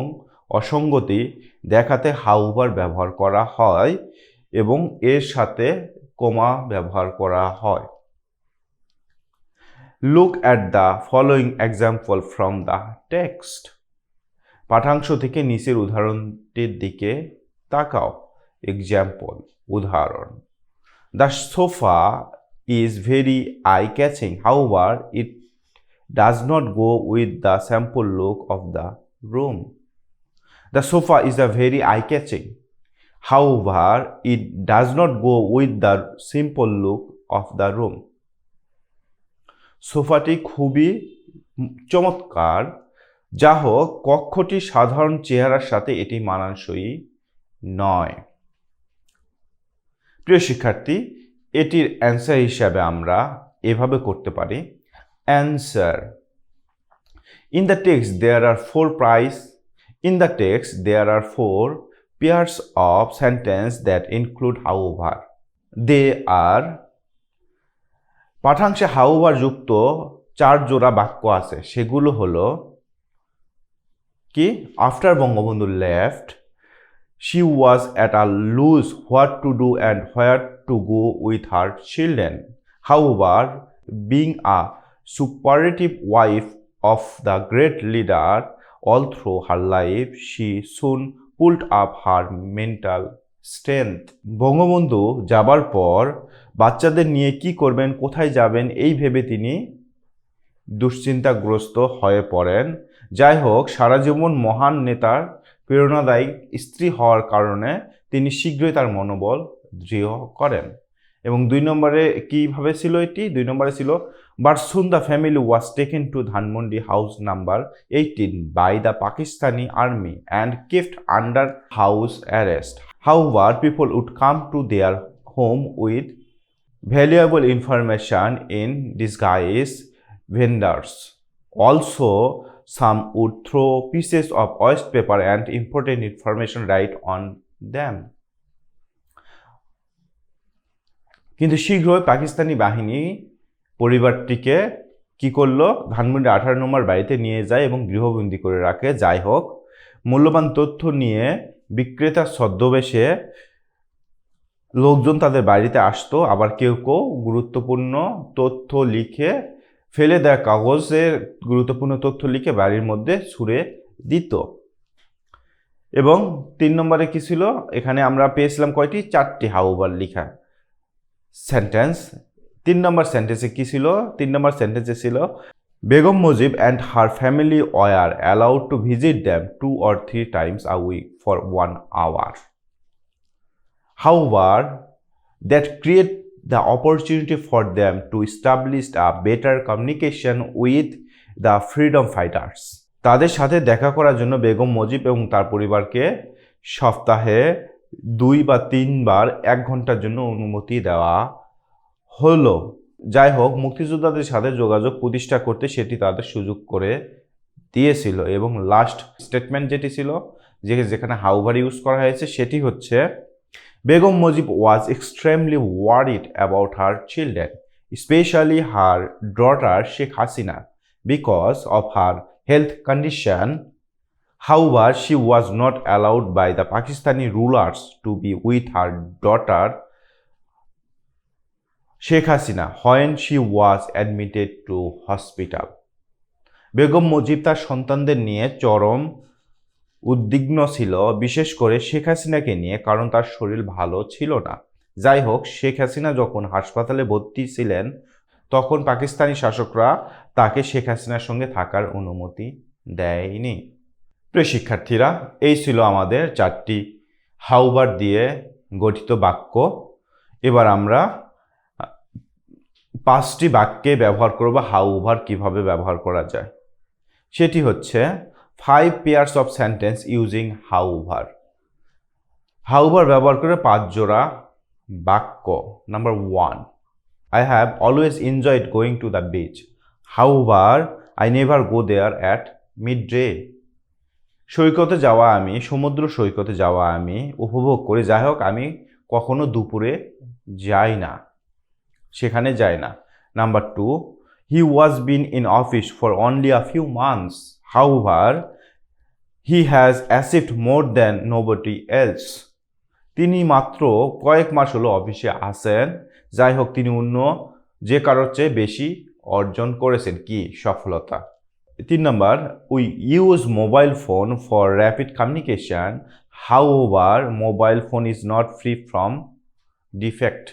Speaker 2: অসঙ্গতি দেখাতে হাউভার ব্যবহার করা হয় এবং এর সাথে কমা ব্যবহার করা হয়। Look at the following example from the text. পাঠ্যাংশ থেকে নিচের উদাহরণটির দিকে তাকাও। Example, উদাহরণ। The sofa is very eye-catching. However, it does not go with the simple look of the room. The sofa is a very eye-catching. However, it does not go with the simple look of the room. সোফাটি খুবই চমৎকার, যা হোক কক্ষটির সাধারণ চেহারার সাথে এটি মানানসই নয়। প্রিয় শিক্ষার্থী, এটির অ্যান্সার হিসাবে আমরা এভাবে করতে পারি। Answer, in the text there are four pairs of sentence that include however. They are, পাঠ্যাংশে হাউভার যুক্ত 4 জোড়া বাক্য আছে, সেগুলো হলো কি? After Bangabandhu left, she was at a loss what to do and where to go with her children. However, being a superlative wife of the great leader all through her life, she soon pulled up her mental strength. Bangabandhu যাবার পর বাচ্চাদের নিয়ে কি করবেন, কোথায় যাবেন এই ভেবে তিনি দুশ্চিন্তাগ্রস্ত হয়ে পড়েন। যাই হোক, সারা জীবন মহান নেতার প্রেরণাদায়ী স্ত্রী হওয়ার কারণে তিনি শীঘ্রই তার মনোবল দৃঢ় করেন। এবং 2 নম্বরে কীভাবে ছিল এটি? 2 নম্বরে ছিল, but soon the family was taken to Dhanmondi house number 18 by the Pakistani army and kept under house arrest. However people would come to their home with valuable information in disguise vendors. Also, some would throw pieces of waste paper and important information right on them. কিন্তু শীঘ্রই পাকিস্তানি বাহিনী পরিবারটিকে কি করলো? ধানমন্ডি 18 নম্বর বাড়িতে নিয়ে যায় এবং গৃহবন্দী করে রাখে। যাই হোক, মূল্যবান তথ্য নিয়ে বিক্রেতার ছদ্মবেশে লোকজন তাদের বাড়িতে আসতো, আবার কেউ কেউ গুরুত্বপূর্ণ তথ্য লিখে ফেলে দেওয়া কাগজের গুরুত্বপূর্ণ তথ্য লিখে বাড়ির মধ্যে ছুঁড়ে দিত। এবং 3 নম্বরে কি ছিল? এখানে আমরা পেয়েছিলাম কয়টি? 4টি হাউভার লিখা সেন্টেন্স। 3 নম্বর সেন্টেন্সে কি ছিল? 3 নম্বর সেন্টেন্সে ছিল, Begum Mujib and her family war allowed to visit them 2 or 3 times a week for 1 hour. However, that create the opportunity for them to establish a better communication with the freedom fighters. তাদের সাথে দেখা করার জন্য বেগম মুজিব এবং তার পরিবারকে সপ্তাহে 2 বা 3 বার 1 ঘন্টার জন্য অনুমতি দেওয়া হলো। যাই হোক, মুক্তিযোদ্ধাদের সাথে যোগাযোগ প্রতিষ্ঠা করতে সেটি তাদের সুযোগ করে দিয়েছিল। এবং লাস্ট স্টেটমেন্ট যেটি ছিল, যেখানে হাউভার ইউজ করা হয়েছে, সেটি হচ্ছে, Begum Mujib was extremely worried about her children, especially her daughter Sheikh Hasina, because of her health condition. However, she was not allowed by the Pakistani rulers to be with her daughter Sheikh Hasina when she was admitted to hospital. Begum Mujib তার সন্তানদের নিয়ে চরম উদ্বিগ্ন ছিল, বিশেষ করে শেখ হাসিনাকে নিয়ে, কারণ তার শরীর ভালো ছিল না। যাই হোক, শেখ হাসিনা যখন হাসপাতালে ভর্তি ছিলেন তখন পাকিস্তানি শাসকরা তাকে শেখ হাসিনার সঙ্গে থাকার অনুমতি দেয়নি। প্রিয় শিক্ষার্থীরা, এই ছিল আমাদের 4টি হাউভার দিয়ে গঠিত বাক্য। এবার আমরা 5টি বাক্যে ব্যবহার করব হাউভার কিভাবে ব্যবহার করা যায়। সেটি হচ্ছে 5 pairs of sentence using however. However ব্যবহার করে 5 জোড়া বাক্য। Number 1, I have always enjoyed going to the beach. However, I never go there at midday. সৈকতে যাওয়া আমি, সমুদ্র সৈকতে যাওয়া আমি উপভোগ করি, যাই হোক আমি কখনো দুপুরে যাই না, সেখানে যাই না। Number 2, he was been in office for only a few months. However, he has achieved more than nobody else. তিনি মাত্র কয়েক মাস হলো অফিসে আছেন, যাই হোক তিনি অন্য যে কারোর চেয়ে বেশি অর্জন করেছেন। কি? সফলতা। 3 number, we use mobile phone for rapid communication, however mobile phone is not free from defect.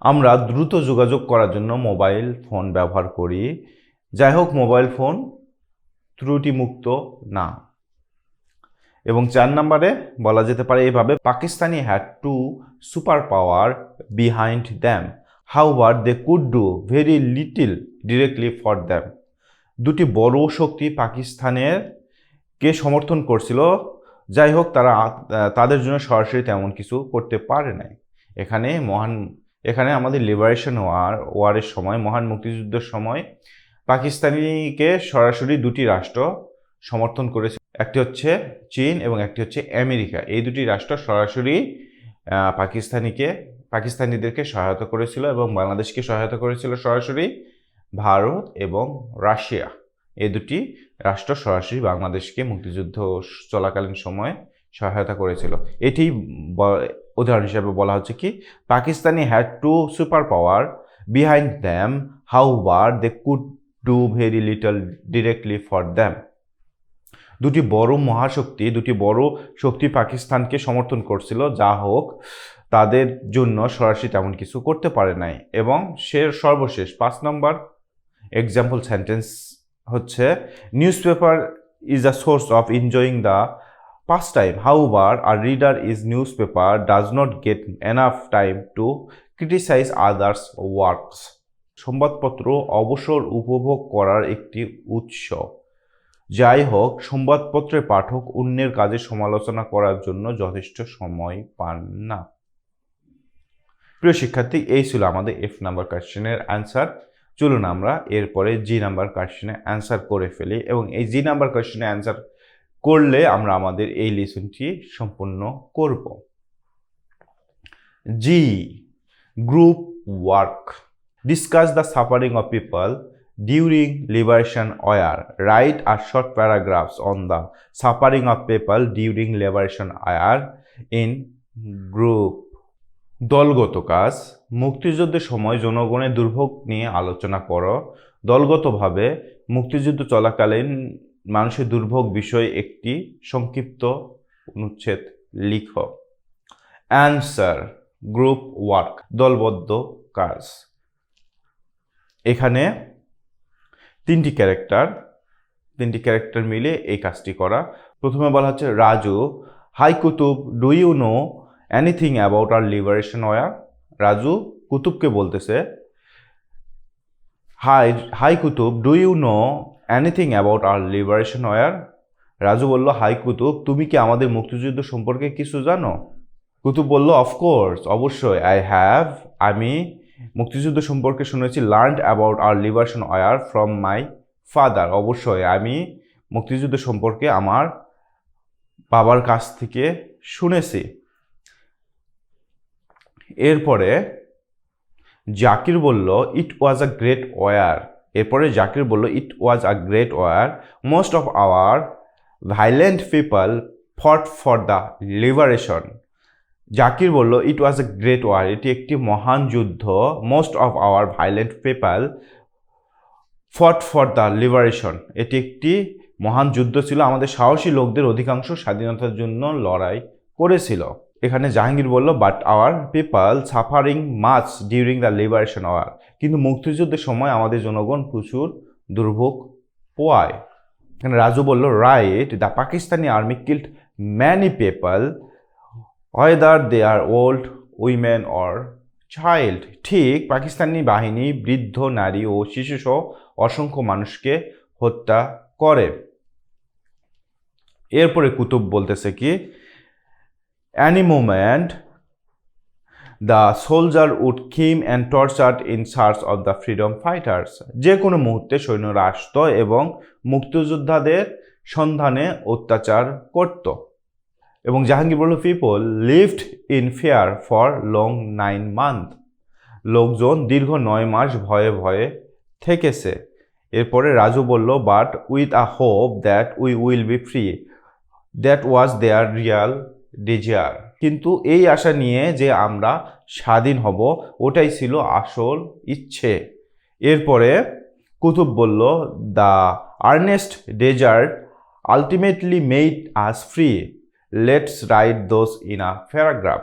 Speaker 2: আমরা দ্রুত যোগাযোগ করার জন্য মোবাইল ফোন ব্যবহার করি, যাই হোক মোবাইল ফোন ত্রুটিমুক্ত না। এবং 4 নম্বরে বলা যেতে পারে এভাবে, Pakistani had two superpower behind them, however they could do very little directly for them. 2টি বড় শক্তি পাকিস্তানের কে সমর্থন করছিল, যাই হোক তারা তাদের জন্য সরাসরি তেমন কিছু করতে পারে নাই। এখানে আমাদের লিবারেশন ওয়ারের সময়, মহান মুক্তিযুদ্ধের সময় পাকিস্তানিকে সরাসরি 2টি রাষ্ট্র সমর্থন করেছে, একটি হচ্ছে চীন এবং একটি হচ্ছে আমেরিকা। এই 2টি রাষ্ট্র সরাসরি পাকিস্তানিদেরকে সহায়তা করেছিল এবং বাংলাদেশকে সহায়তা করেছিল সরাসরি ভারত এবং রাশিয়া। এই 2টি রাষ্ট্র সরাসরি বাংলাদেশকে মুক্তিযুদ্ধ চলাকালীন সময়ে সহায়তা করেছিল। এটি উদাহরণ হিসেবে বলা হচ্ছে কি, Pakistani had two superpower behind them, however they could do very little directly for them. দুটি বড় মহাশক্তি, দুটি বড় শক্তি পাকিস্তানকে সমর্থন করছিল, যা হোক তাদের জন্য সরাসরি তেমন কিছু করতে পারে নাই। এবং সর্বশেষ 5 নম্বর এক্সাম্পল সেন্টেন্স হচ্ছে, news paper is a source of enjoying the pastime. However, a reader is newspaper does not get enough time to criticize others' works. সংবাদপত্র অবসর উপভোগ করার একটি উৎস। যাই হোক, সংবাদপত্রের পাঠক অন্যের কাজে সমালোচনা করার জন্য যথেষ্ট সময় পান না। প্রিয় শিক্ষার্থী, এই ছিল আমাদের F নাম্বার কোয়েশ্চেনের অ্যান্সার। চলুন আমরা এরপরে G নাম্বার কোয়েশ্চেনে অ্যান্সার করে ফেলি, এবং এই G নাম্বার কোয়েশ্চেনে অ্যান্সার করলে আমরা আমাদের এই লেসনটি সম্পূর্ণ করব। G, group work. Discuss the suffering of people during liberation war. Write আর short paragraphs on the suffering of people during liberation war in group. দলগত কাজ। মুক্তিযুদ্ধের সময় জনগণের দুর্ভোগ নিয়ে আলোচনা করো। দলগতভাবে মুক্তিযুদ্ধ চলাকালীন মানুষের দুর্ভোগ বিষয়ে একটি সংক্ষিপ্ত অনুচ্ছেদ লিখো। অ্যান্সার, গ্রুপ ওয়ার্ক, দলবদ্ধ কাজ। এখানে তিনটি ক্যারেক্টার মিলে এই কাজটি করা। প্রথমে বলা হচ্ছে, Raju, hi Kutub, do you know anything about our liberation war. Raju কুতুবকে বলতেছে, hi Kutub, do you know anything about our liberation war. Raju বলল, হাই কুতুব, তুমি কি আমাদের মুক্তিযুদ্ধ সম্পর্কে কিছু জানো? কুতুব বলল, অফকোর্স, অবশ্যই, আমি মুক্তিযুদ্ধ সম্পর্কে শুনেছি। Learned about our liberation war from my father. অবশ্যই, আমি মুক্তিযুদ্ধ সম্পর্কে আমার বাবার কাছ থেকে শুনেছি। এরপরে জাকির বলল, it was a great war. এরপরে জাকির বলল, it was a great war. Most of our valiant people fought for the liberation. Zakir বলল, it was a great war, এটি একটি মহান যুদ্ধ। Most of our valiant people fought for the liberation, এটি একটি মহান যুদ্ধ ছিল, আমাদের সাহসী লোকদের অধিকাংশ স্বাধীনতার জন্য লড়াই করেছিল। এখানে জাহাঙ্গীর বলল, but our people suffering much during the liberation war. কিন্তু মুক্তিযুদ্ধের সময় আমাদের জনগণ প্রচুর দুর্ভোগ পোয়ায়। এখানে রাজু বলল, right, the Pakistani army killed many people whether they are old, women or child. ঠিক, পাকিস্তানি বাহিনী বৃদ্ধ, নারী ও শিশুসহ অসংখ্য মানুষকে হত্যা করে। এরপরে কুতুব বলতেছে কি, any moment the soldier would come and tortured in search of the freedom fighters. যে কোনো মুহূর্তে সৈন্যরা আসতো এবং মুক্তিযোদ্ধাদের সন্ধানে অত্যাচার করত। এবং জাহাঙ্গীর বলল, people lived in fear for long 9 months. লোকজন দীর্ঘ 9 মাস ভয়ে ভয়ে থেকেছে। এরপরে রাজু বলল, but with a hope that we will be free, that was their real desire. কিন্তু এই আশা নিয়ে যে আমরা স্বাধীন হব, ওটাই ছিল আসল ইচ্ছে। এরপরে কুতুব বলল, the earnest desire ultimately made us free, let's write those in a paragraph.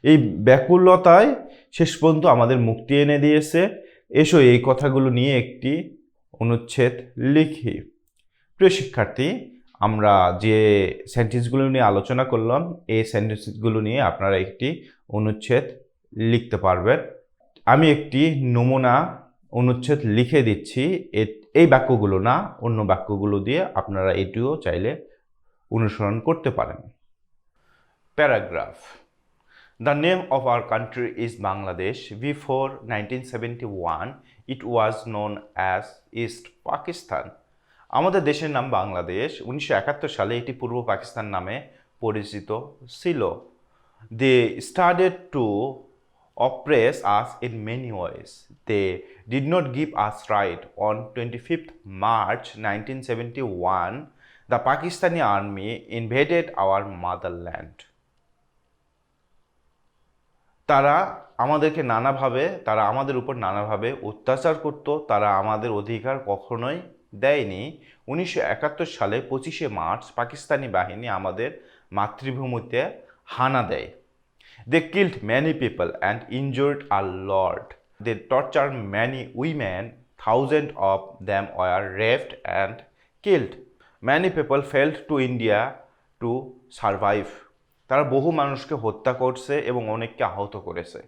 Speaker 2: এই ব্যাকুলতায় শেষ পর্যন্ত আমাদের মুক্তি এনে দিয়েছে, এসো এই কথাগুলো নিয়ে একটি অনুচ্ছেদ লিখি। প্রিয় শিক্ষার্থী, আমরা যে সেন্টেন্সগুলো নিয়ে আলোচনা করলাম, এই সেন্টেন্সগুলো নিয়ে আপনারা একটি অনুচ্ছেদ লিখতে পারবেন। আমি একটি নমুনা অনুচ্ছেদ লিখে দিচ্ছি, এই বাক্যগুলো না, অন্য বাক্যগুলো দিয়ে আপনারা এটিও চাইলে অনুসরণ করতে পারেন। Paragraph. The name of our country is Bangladesh. Before 1971, it was known as East Pakistan. আমাদের দেশের নাম বাংলাদেশ। 1971 সালে এটি পূর্ব পাকিস্তান নামে পরিচিত ছিল। They started to oppress us in many ways. They did not give us right. On 25th March 1971, the Pakistani army invaded our motherland. তারা আমাদের উপর নানাভাবে অত্যাচার করত, তারা আমাদের অধিকার কখনোই দেয়নি। 1971 সালে 25শে মার্চ পাকিস্তানি বাহিনী আমাদের মাতৃভূমিতে হানা দেয়। They killed many people and injured a lot. They tortured many women. Thousands of them were raped and killed. Many people fled to India to survive. তারা বহু মানুষকে হত্যা করছে এবং অনেককে আহত করেছে।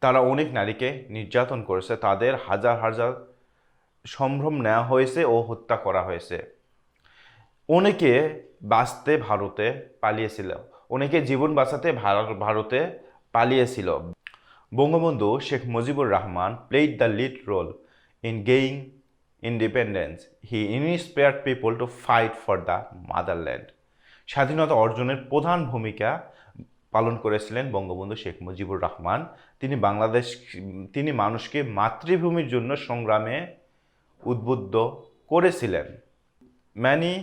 Speaker 2: তারা অনেক নারীকে নির্যাতন করেছে, তাদের হাজার হাজার সম্ভ্রম নেওয়া হয়েছে ও হত্যা করা হয়েছে। অনেকে বাঁচতে ভারতে পালিয়েছিল, অনেকে জীবন বাঁচাতে ভারতে পালিয়েছিল। Bangabandhu Sheikh Mujibur Rahman played the lead role in gaining independence. He inspired people to fight for the motherland. স্বাধীনতা অর্জনের প্রধান ভূমিকা পালন করেছিলেন বঙ্গবন্ধু শেখ মুজিবুর রহমান। তিনি মানুষকে মাতৃভূমির জন্য সংগ্রামে উদ্বুদ্ধ করেছিলেন। Many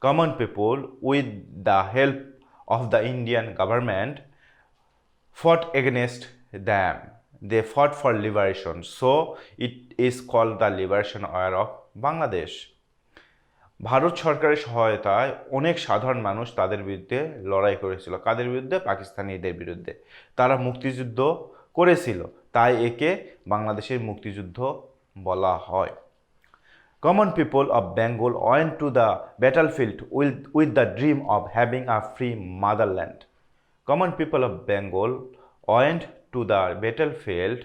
Speaker 2: common people, with the help of the Indian government, fought against them. They fought for liberation, so it is called the Liberation War of Bangladesh. Bharat সরকারের সহায়তায় অনেক সাধারণ মানুষ তাদের বিরুদ্ধে লড়াই করেছিল। কাদের বিরুদ্ধে? পাকিস্তানিদের বিরুদ্ধে। তারা মুক্তিযুদ্ধ করেছিল, তাই একে বাংলাদেশের মুক্তিযুদ্ধ বলা হয়। Common people of Bengal went to the battlefield with the dream of having a free motherland. Common people of Bengal went to the battlefield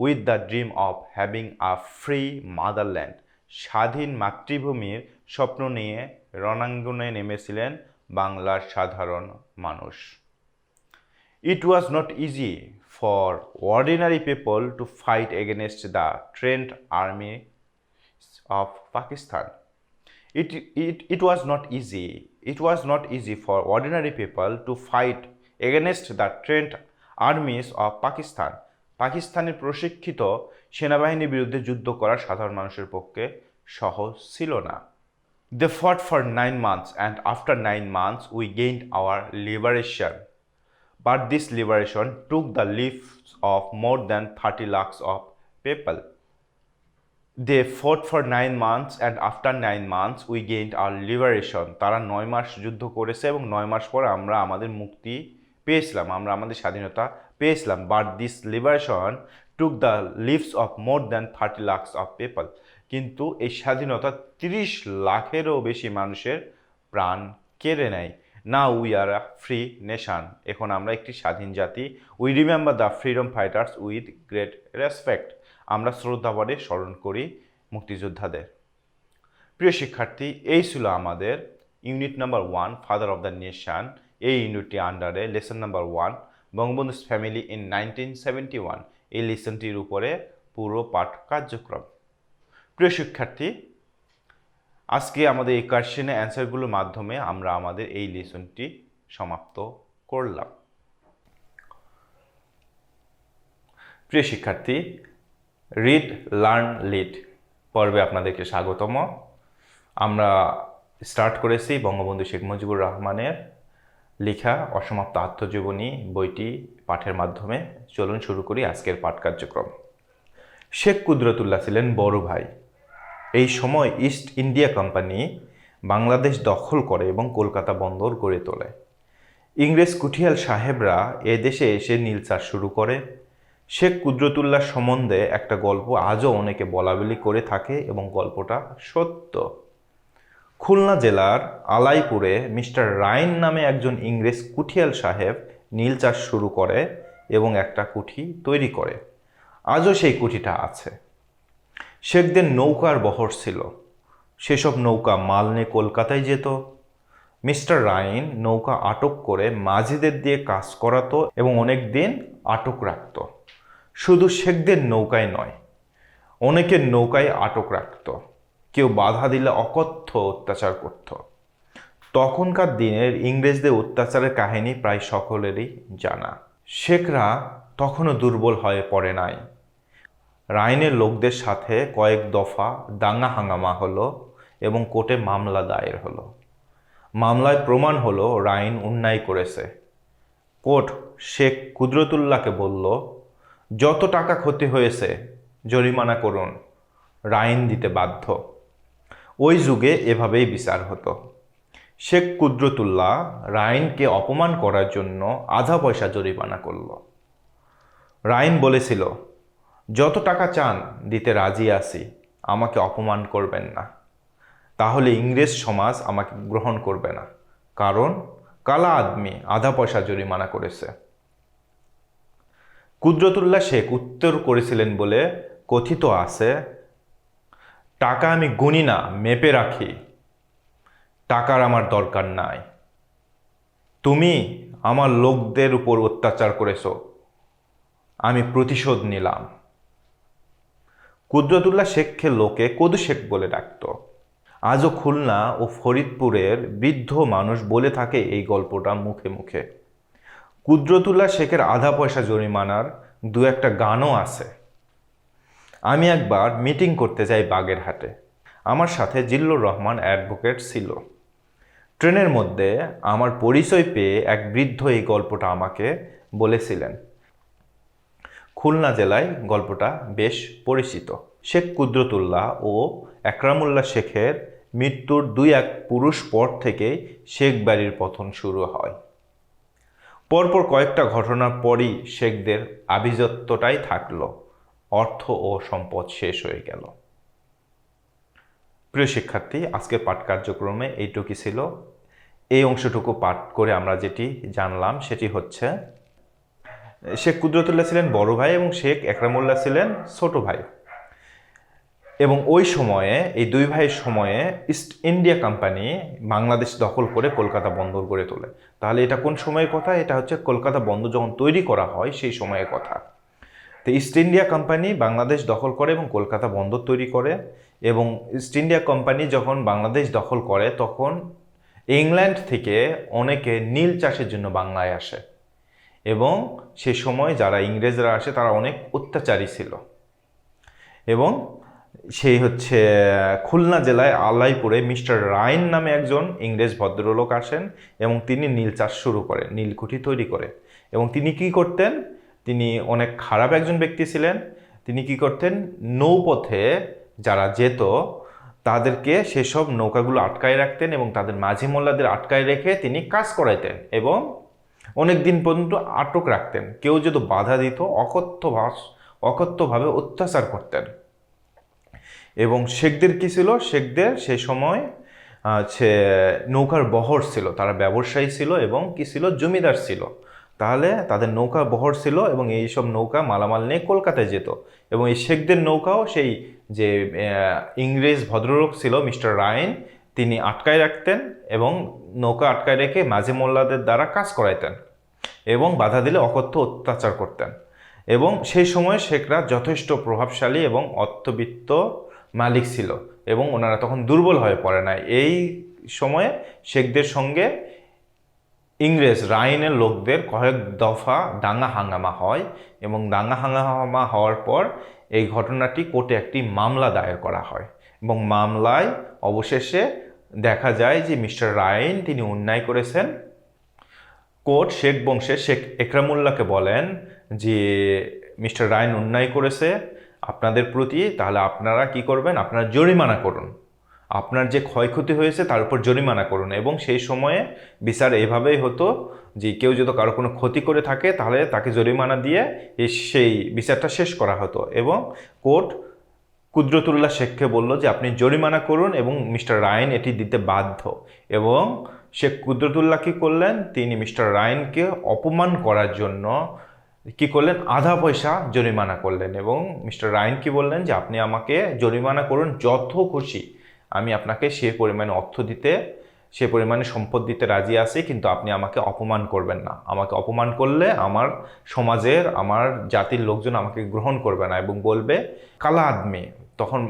Speaker 2: with the dream of having a free motherland. স্বাধীন মাতৃভূমির স্বপ্ন নিয়ে রণাঙ্গনে নেমেছিলেন বাংলার সাধারণ মানুষ। It was not easy for ordinary people to fight against the trained army of Pakistan. It was not easy. It was not easy for ordinary people to fight against the trained armies of Pakistan. পাকিস্তানের প্রশিক্ষিত সেনাবাহিনীর বিরুদ্ধে যুদ্ধ করা সাধারণ মানুষের পক্ষে সহজ ছিল না। They fought for 9 months and after 9 months we gained our liberation. But this liberation took the lives of more than 30 lakhs of people. They fought for 9 months and after 9 months we gained our liberation. তারা 9 মাস যুদ্ধ করেছে এবং 9 মাস পর আমরা আমাদের মুক্তি পেয়েছিলাম, আমরা আমাদের স্বাধীনতা পেয়েছিলাম। But this liberation took the lives of more than 30 lakhs of people. কিন্তু এই স্বাধীনতা 30 লাখেরও বেশি মানুষের প্রাণ কেড়ে নেয়। Now we are a free nation. এখন আমরা একটি স্বাধীন জাতি। We remember the freedom fighters with great respect. আমরা শ্রদ্ধাভরে স্মরণ করি মুক্তিযোদ্ধাদের। প্রিয় শিক্ষার্থী, এই ছিল আমাদের unit number 1 father of the nation. এই ইউনিটটি আন্ডারে lesson number 1 Bangabandhu family in 1971 এই লেসনটির উপরে পুরো পাঠ কার্যক্রম। প্রিয় শিক্ষার্থী, আজকে আমাদের এই কোয়েশ্চেনের অ্যান্সারগুলোর মাধ্যমে আমরা আমাদের এই লেসনটি সমাপ্ত করলাম। প্রিয় শিক্ষার্থী, রিড লার্ন লিড পর্বে আপনাদেরকে স্বাগতম। আমরা স্টার্ট করেছি বঙ্গবন্ধু শেখ মুজিবুর রহমানের লেখা অসমাপ্ত আত্মজীবনী বইটি পাঠের মাধ্যমে। চলুন শুরু করি আজকের পাঠ কার্যক্রম। শেখ কুদরতুল্লাহ ছিলেন বড় ভাই। এই সময় ইস্ট ইন্ডিয়া কোম্পানি বাংলাদেশ দখল করে এবং কলকাতা বন্দর গড়ে তোলে। ইংরেজ কুঠিয়াল সাহেবরা এদেশে এসে নীল চাষ শুরু করে। শেখ কুদরতুল্লাহ সম্বন্ধে একটা গল্প আজও অনেকে বলাবলি করে থাকে এবং গল্পটা সত্য। খুলনা জেলার আলাইপুরে মিস্টার রাইন নামে একজন ইংরেজ কুঠিয়াল সাহেব নীল চাষ শুরু করে এবং একটা কুঠি তৈরি করে। আজও সেই কুঠিটা আছে। শেখদের নৌকার বহর ছিল, সেসব নৌকা মাল নিয়ে কলকাতায় যেত। মিস্টার রাইন নৌকা আটক করে মাঝিদের দিয়ে কাজ করাতো এবং অনেক দিন আটক রাখত। শুধু শেখদের নৌকায় নয়, অনেকের নৌকায় আটক রাখত। কেউ বাধা দিলে অকথ্য অত্যাচার করত। তখনকার দিনের ইংরেজদের অত্যাচারের কাহিনী প্রায় সকলেরই জানা। শেখরা তখনও দুর্বল হয়ে পড়ে নাই। রাইনের লোকদের সাথে কয়েক দফা দাঙ্গা হাঙ্গামা হলো এবং কোর্টে মামলা দায়ের হলো। মামলায় প্রমাণ হলো রাইন অন্যায় করেছে। কোর্ট শেখ কুদরতুল্লাহকে বলল, যত টাকা ক্ষতি হয়েছে জরিমানা করুন। রাইন দিতে বাধ্য।
Speaker 1: ওই যুগে এভাবেই বিচার হতো। শেখ কুদরতুল্লাহ রাইনকে অপমান করার জন্য আধা পয়সা জরিমানা করল। রাইন বলেছিল, যত টাকা চান দিতে রাজি আছি, আমাকে অপমান করবেন না, তাহলে ইংরেজ সমাজ আমাকে গ্রহণ করবে না, কারণ কালা আদমি আধা পয়সা জরিমানা করেছে। কুদরতুল্লাহ শেখ উত্তর করেছিলেন বলে কথিত আছে, টাকা আমি গুনি না, মেপে রাখি, টাকার আমার দরকার নাই। তুমি আমার লোকদের উপর অত্যাচার করেছ, আমি প্রতিশোধ নিলাম। কুদরতুল্লাহ শেখকে লোকে কদু শেখ বলে ডাকত। আজও খুলনা ও ফরিদপুরের বৃদ্ধ মানুষ বলে থাকে এই গল্পটা মুখে মুখে। কুদরতুল্লাহ শেখের আধা পয়সা জরিমানার দু একটা গানও আছে। আমি একবার মিটিং করতে যাই বাগেরহাটে। আমার সাথে জিল্লুর রহমান অ্যাডভোকেট ছিল। ট্রেনের মধ্যে আমার পরিচয় পেয়ে এক বৃদ্ধ এই গল্পটা আমাকে বলেছিলেন। খুলনা জেলায় গল্পটা বেশ পরিচিত। শেখ কুদরতুল্লাহ ও একরামুল্লাহ শেখের মৃত্যুর 2-1 পুরুষ পর থেকেই শেখ বাড়ির পতন শুরু হয়। পরপর কয়েকটা ঘটনার পরই শেখদের আভিজাত্যটাই থাকলো, অর্থ ও সম্পদ শেষ হয়ে গেল। প্রিয় শিক্ষার্থী, আজকের পাঠ কার্যক্রমে এইটুকুই ছিল। এই অংশটুকু পাঠ করে আমরা যেটি জানলাম সেটি হচ্ছে, শেখ কুদরতুল্লাহ ছিলেন বড় ভাই এবং শেখ একরামুল্লাহ ছিলেন ছোট ভাই। এবং ওই সময়ে এই দুই ভাইয়ের সময়ে ইস্ট ইন্ডিয়া কোম্পানি বাংলাদেশ দখল করে কলকাতা বন্দর গড়ে তোলে। তাহলে এটা কোন সময়ের কথা? এটা হচ্ছে কলকাতা বন্দর যখন তৈরি করা হয় সেই সময়ের কথা। তো ইস্ট ইন্ডিয়া কোম্পানি বাংলাদেশ দখল করে এবং কলকাতা বন্দর তৈরি করে। এবং ইস্ট ইন্ডিয়া কোম্পানি যখন বাংলাদেশ দখল করে তখন ইংল্যান্ড থেকে অনেকে নীল চাষের জন্য বাংলায় আসে। এবং সে সময় যারা ইংরেজরা আসে তারা অনেক অত্যাচারী ছিল। এবং সেই হচ্ছে খুলনা জেলায় আলাইপুরে মিস্টার রাইন নামে একজন ইংরেজ ভদ্রলোক আসেন এবং তিনি নীল চাষ শুরু করেন, নীলকুঠি তৈরি করে। এবং তিনি কি করতেন? তিনি অনেক খারাপ একজন ব্যক্তি ছিলেন। তিনি কি করতেন? নৌপথে যারা যেত তাদেরকে সেসব নৌকাগুলো আটকায় রাখতেন এবং তাদের মাঝি মোল্লাদের আটকায় রেখে তিনি কাজ করাইতেন এবং অনেক দিন পর্যন্ত আটক রাখতেন। কেউ যদি বাধা দিত অকথ্যভাবে অত্যাচার করতেন। এবং শেখদের কি ছিল? শেখদের সেই সময় নৌকার বহর ছিল, তারা ব্যবসায়ী ছিল এবং কি ছিল? জমিদার ছিল। তাহলে তাদের নৌকা বহর ছিল এবং এইসব নৌকা মালামাল নিয়ে কলকাতায় যেত। এবং এই শেখদের নৌকাও সেই যে ইংরেজ ভদ্রলোক ছিল মিস্টার রাইন, তিনি আটকায় রাখতেন এবং নৌকা আটকায় রেখে মাঝি মোল্লাদের দ্বারা কাজ করাইতেন এবং বাধা দিলে অকথ্য অত্যাচার করতেন। এবং সেই সময় শেখরা যথেষ্ট প্রভাবশালী এবং অর্থবিত্ত মালিক ছিল এবং ওনারা তখন দুর্বল হয়ে পড়ে না। এই সময়ে শেখদের সঙ্গে ইংরেজ রাইনের লোকদের কয়েক দফা দাঙ্গা হাঙ্গামা হয় এবং দাঙ্গা হাঙ্গামা হওয়ার পর এই ঘটনাটি কোর্টে একটি মামলা দায়ের করা হয় এবং মামলায় অবশেষে দেখা যায় যে মিস্টার রাইন তিনি অন্যায় করেছেন। কোর্ট শেখ বংশের শেখ একরামুল্লাহকে বলেন যে মিস্টার রাইন অন্যায় করেছে আপনাদের প্রতি, তাহলে আপনারা কি করবেন? আপনারা জরিমানা করুন, আপনার যে ক্ষয়ক্ষতি হয়েছে তার উপর জরিমানা করুন। এবং সেই সময়ে বিচার এভাবেই হতো যে কেউ যদি কারো কোনো ক্ষতি করে থাকে তাহলে তাকে জরিমানা দিয়ে সেই বিচারটা শেষ করা হতো। এবং কোর্ট কুদরতুল্লাহ শেখকে বলল যে আপনি জরিমানা করুন এবং মিস্টার রাইন এটি দিতে বাধ্য। এবং শেখ কুদরতুল্লাহ কী করলেন? তিনি মিস্টার রাইনকে অপমান করার জন্য কি করলেন? আধা পয়সা জরিমানা করলেন। এবং মিস্টার রাইন কি বললেন যে আপনি আমাকে জরিমানা করুন যত খুশি, আমি আপনাকে সে পরিমাণে অর্থ দিতে, সে পরিমাণে সম্পদ দিতে রাজি আছি, কিন্তু আপনি আমাকে অপমান করবেন না। আমাকে অপমান করলে আমার সমাজের, আমার জাতির লোকজন আমাকে গ্রহণ করবে না এবং বলবে কালা আদমি। তখন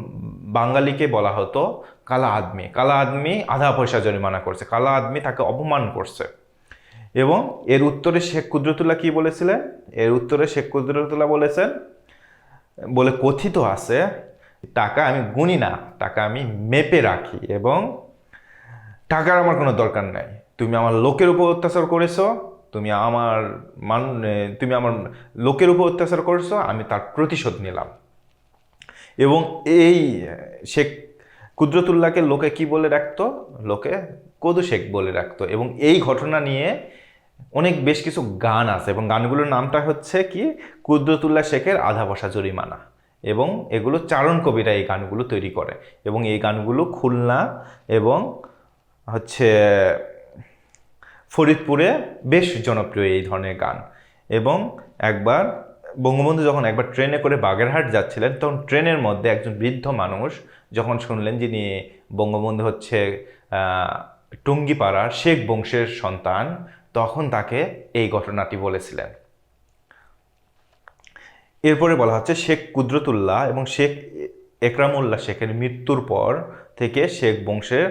Speaker 1: বাঙালিকে বলা হতো কালা আদমি। কালা আদমি আধা পয়সা জরিমানা করছে, কালা আদমি তাকে অপমান করছে। এবং এর উত্তরে শেখ কুদরতুল্লাহ কি বলেছিলেন? এর উত্তরে শেখ কুদরতুল্লাহ বলেছেন, বলে কথিত আছে, টাকা আমি গুনি না, টাকা আমি মেপে রাখি এবং টাকার আমার কোনো দরকার নাই। তুমি আমার লোকের উপর অত্যাচার করেছো, তুমি আমার লোকের উপর অত্যাচার করেছো, আমি তার প্রতিশোধ নিলাম। এবং এই শেখ
Speaker 2: কুদরতুল্লাহকে লোকে কি বলে রাখতো? লোকে কদু শেখ বলে রাখতো। এবং এই ঘটনা নিয়ে অনেক বেশ কিছু গান আছে এবং গানগুলোর নামটা হচ্ছে কি কুদরতুল্লাহ শেখের আধা বসা জরিমানা। এবং এগুলো চারণ কবিরা এই গানগুলো তৈরি করে এবং এই গানগুলো খুলনা এবং হচ্ছে ফরিদপুরে বেশ জনপ্রিয় এই ধরনের গান। এবং একবার বঙ্গবন্ধু যখন একবার ট্রেনে করে বাগেরহাট যাচ্ছিলেন, তখন ট্রেনের মধ্যে একজন বৃদ্ধ মানুষ যখন শুনলেন যিনি বঙ্গবন্ধু হচ্ছে টুঙ্গিপাড়ার শেখ বংশের সন্তান, তখন তাকে এই ঘটনাটি বলেছিলেন। এরপরে বলা হচ্ছে শেখ কুদরতুল্লাহ এবং শেখ একরামউল্লাহ শেখের মৃত্যুর পর থেকে শেখ বংশের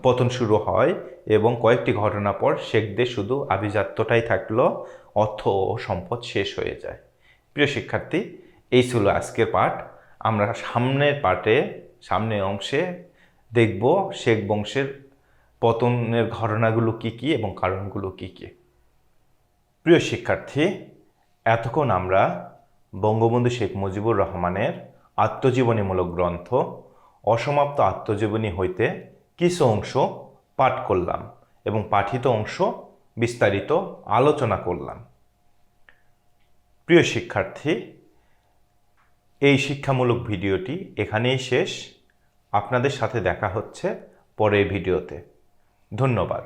Speaker 2: পতন শুরু হয় এবং কয়েকটি ঘটনা পর শেখদের শুধু আভিজাত্যটাই থাকলো, অর্থ ও সম্পদ শেষ হয়ে যায়। প্রিয় শিক্ষার্থী, এই ছিল আজকের পাঠ। আমরা সামনের অংশে দেখব শেখ বংশের পতনের ঘটনাগুলো কি কি এবং কারণগুলো কি কি। প্রিয় শিক্ষার্থী, এতক্ষণ আমরা বঙ্গবন্ধু শেখ মুজিবুর রহমানের আত্মজীবনীমূলক গ্রন্থ অসমাপ্ত আত্মজীবনী হইতে কিছু অংশ পাঠ করলাম এবং পাঠিত অংশ বিস্তারিত আলোচনা করলাম। প্রিয় শিক্ষার্থী, এই শিক্ষামূলক ভিডিওটি এখানেই শেষ। আপনাদের সাথে দেখা হচ্ছে পরের ভিডিওতে। ধন্যবাদ।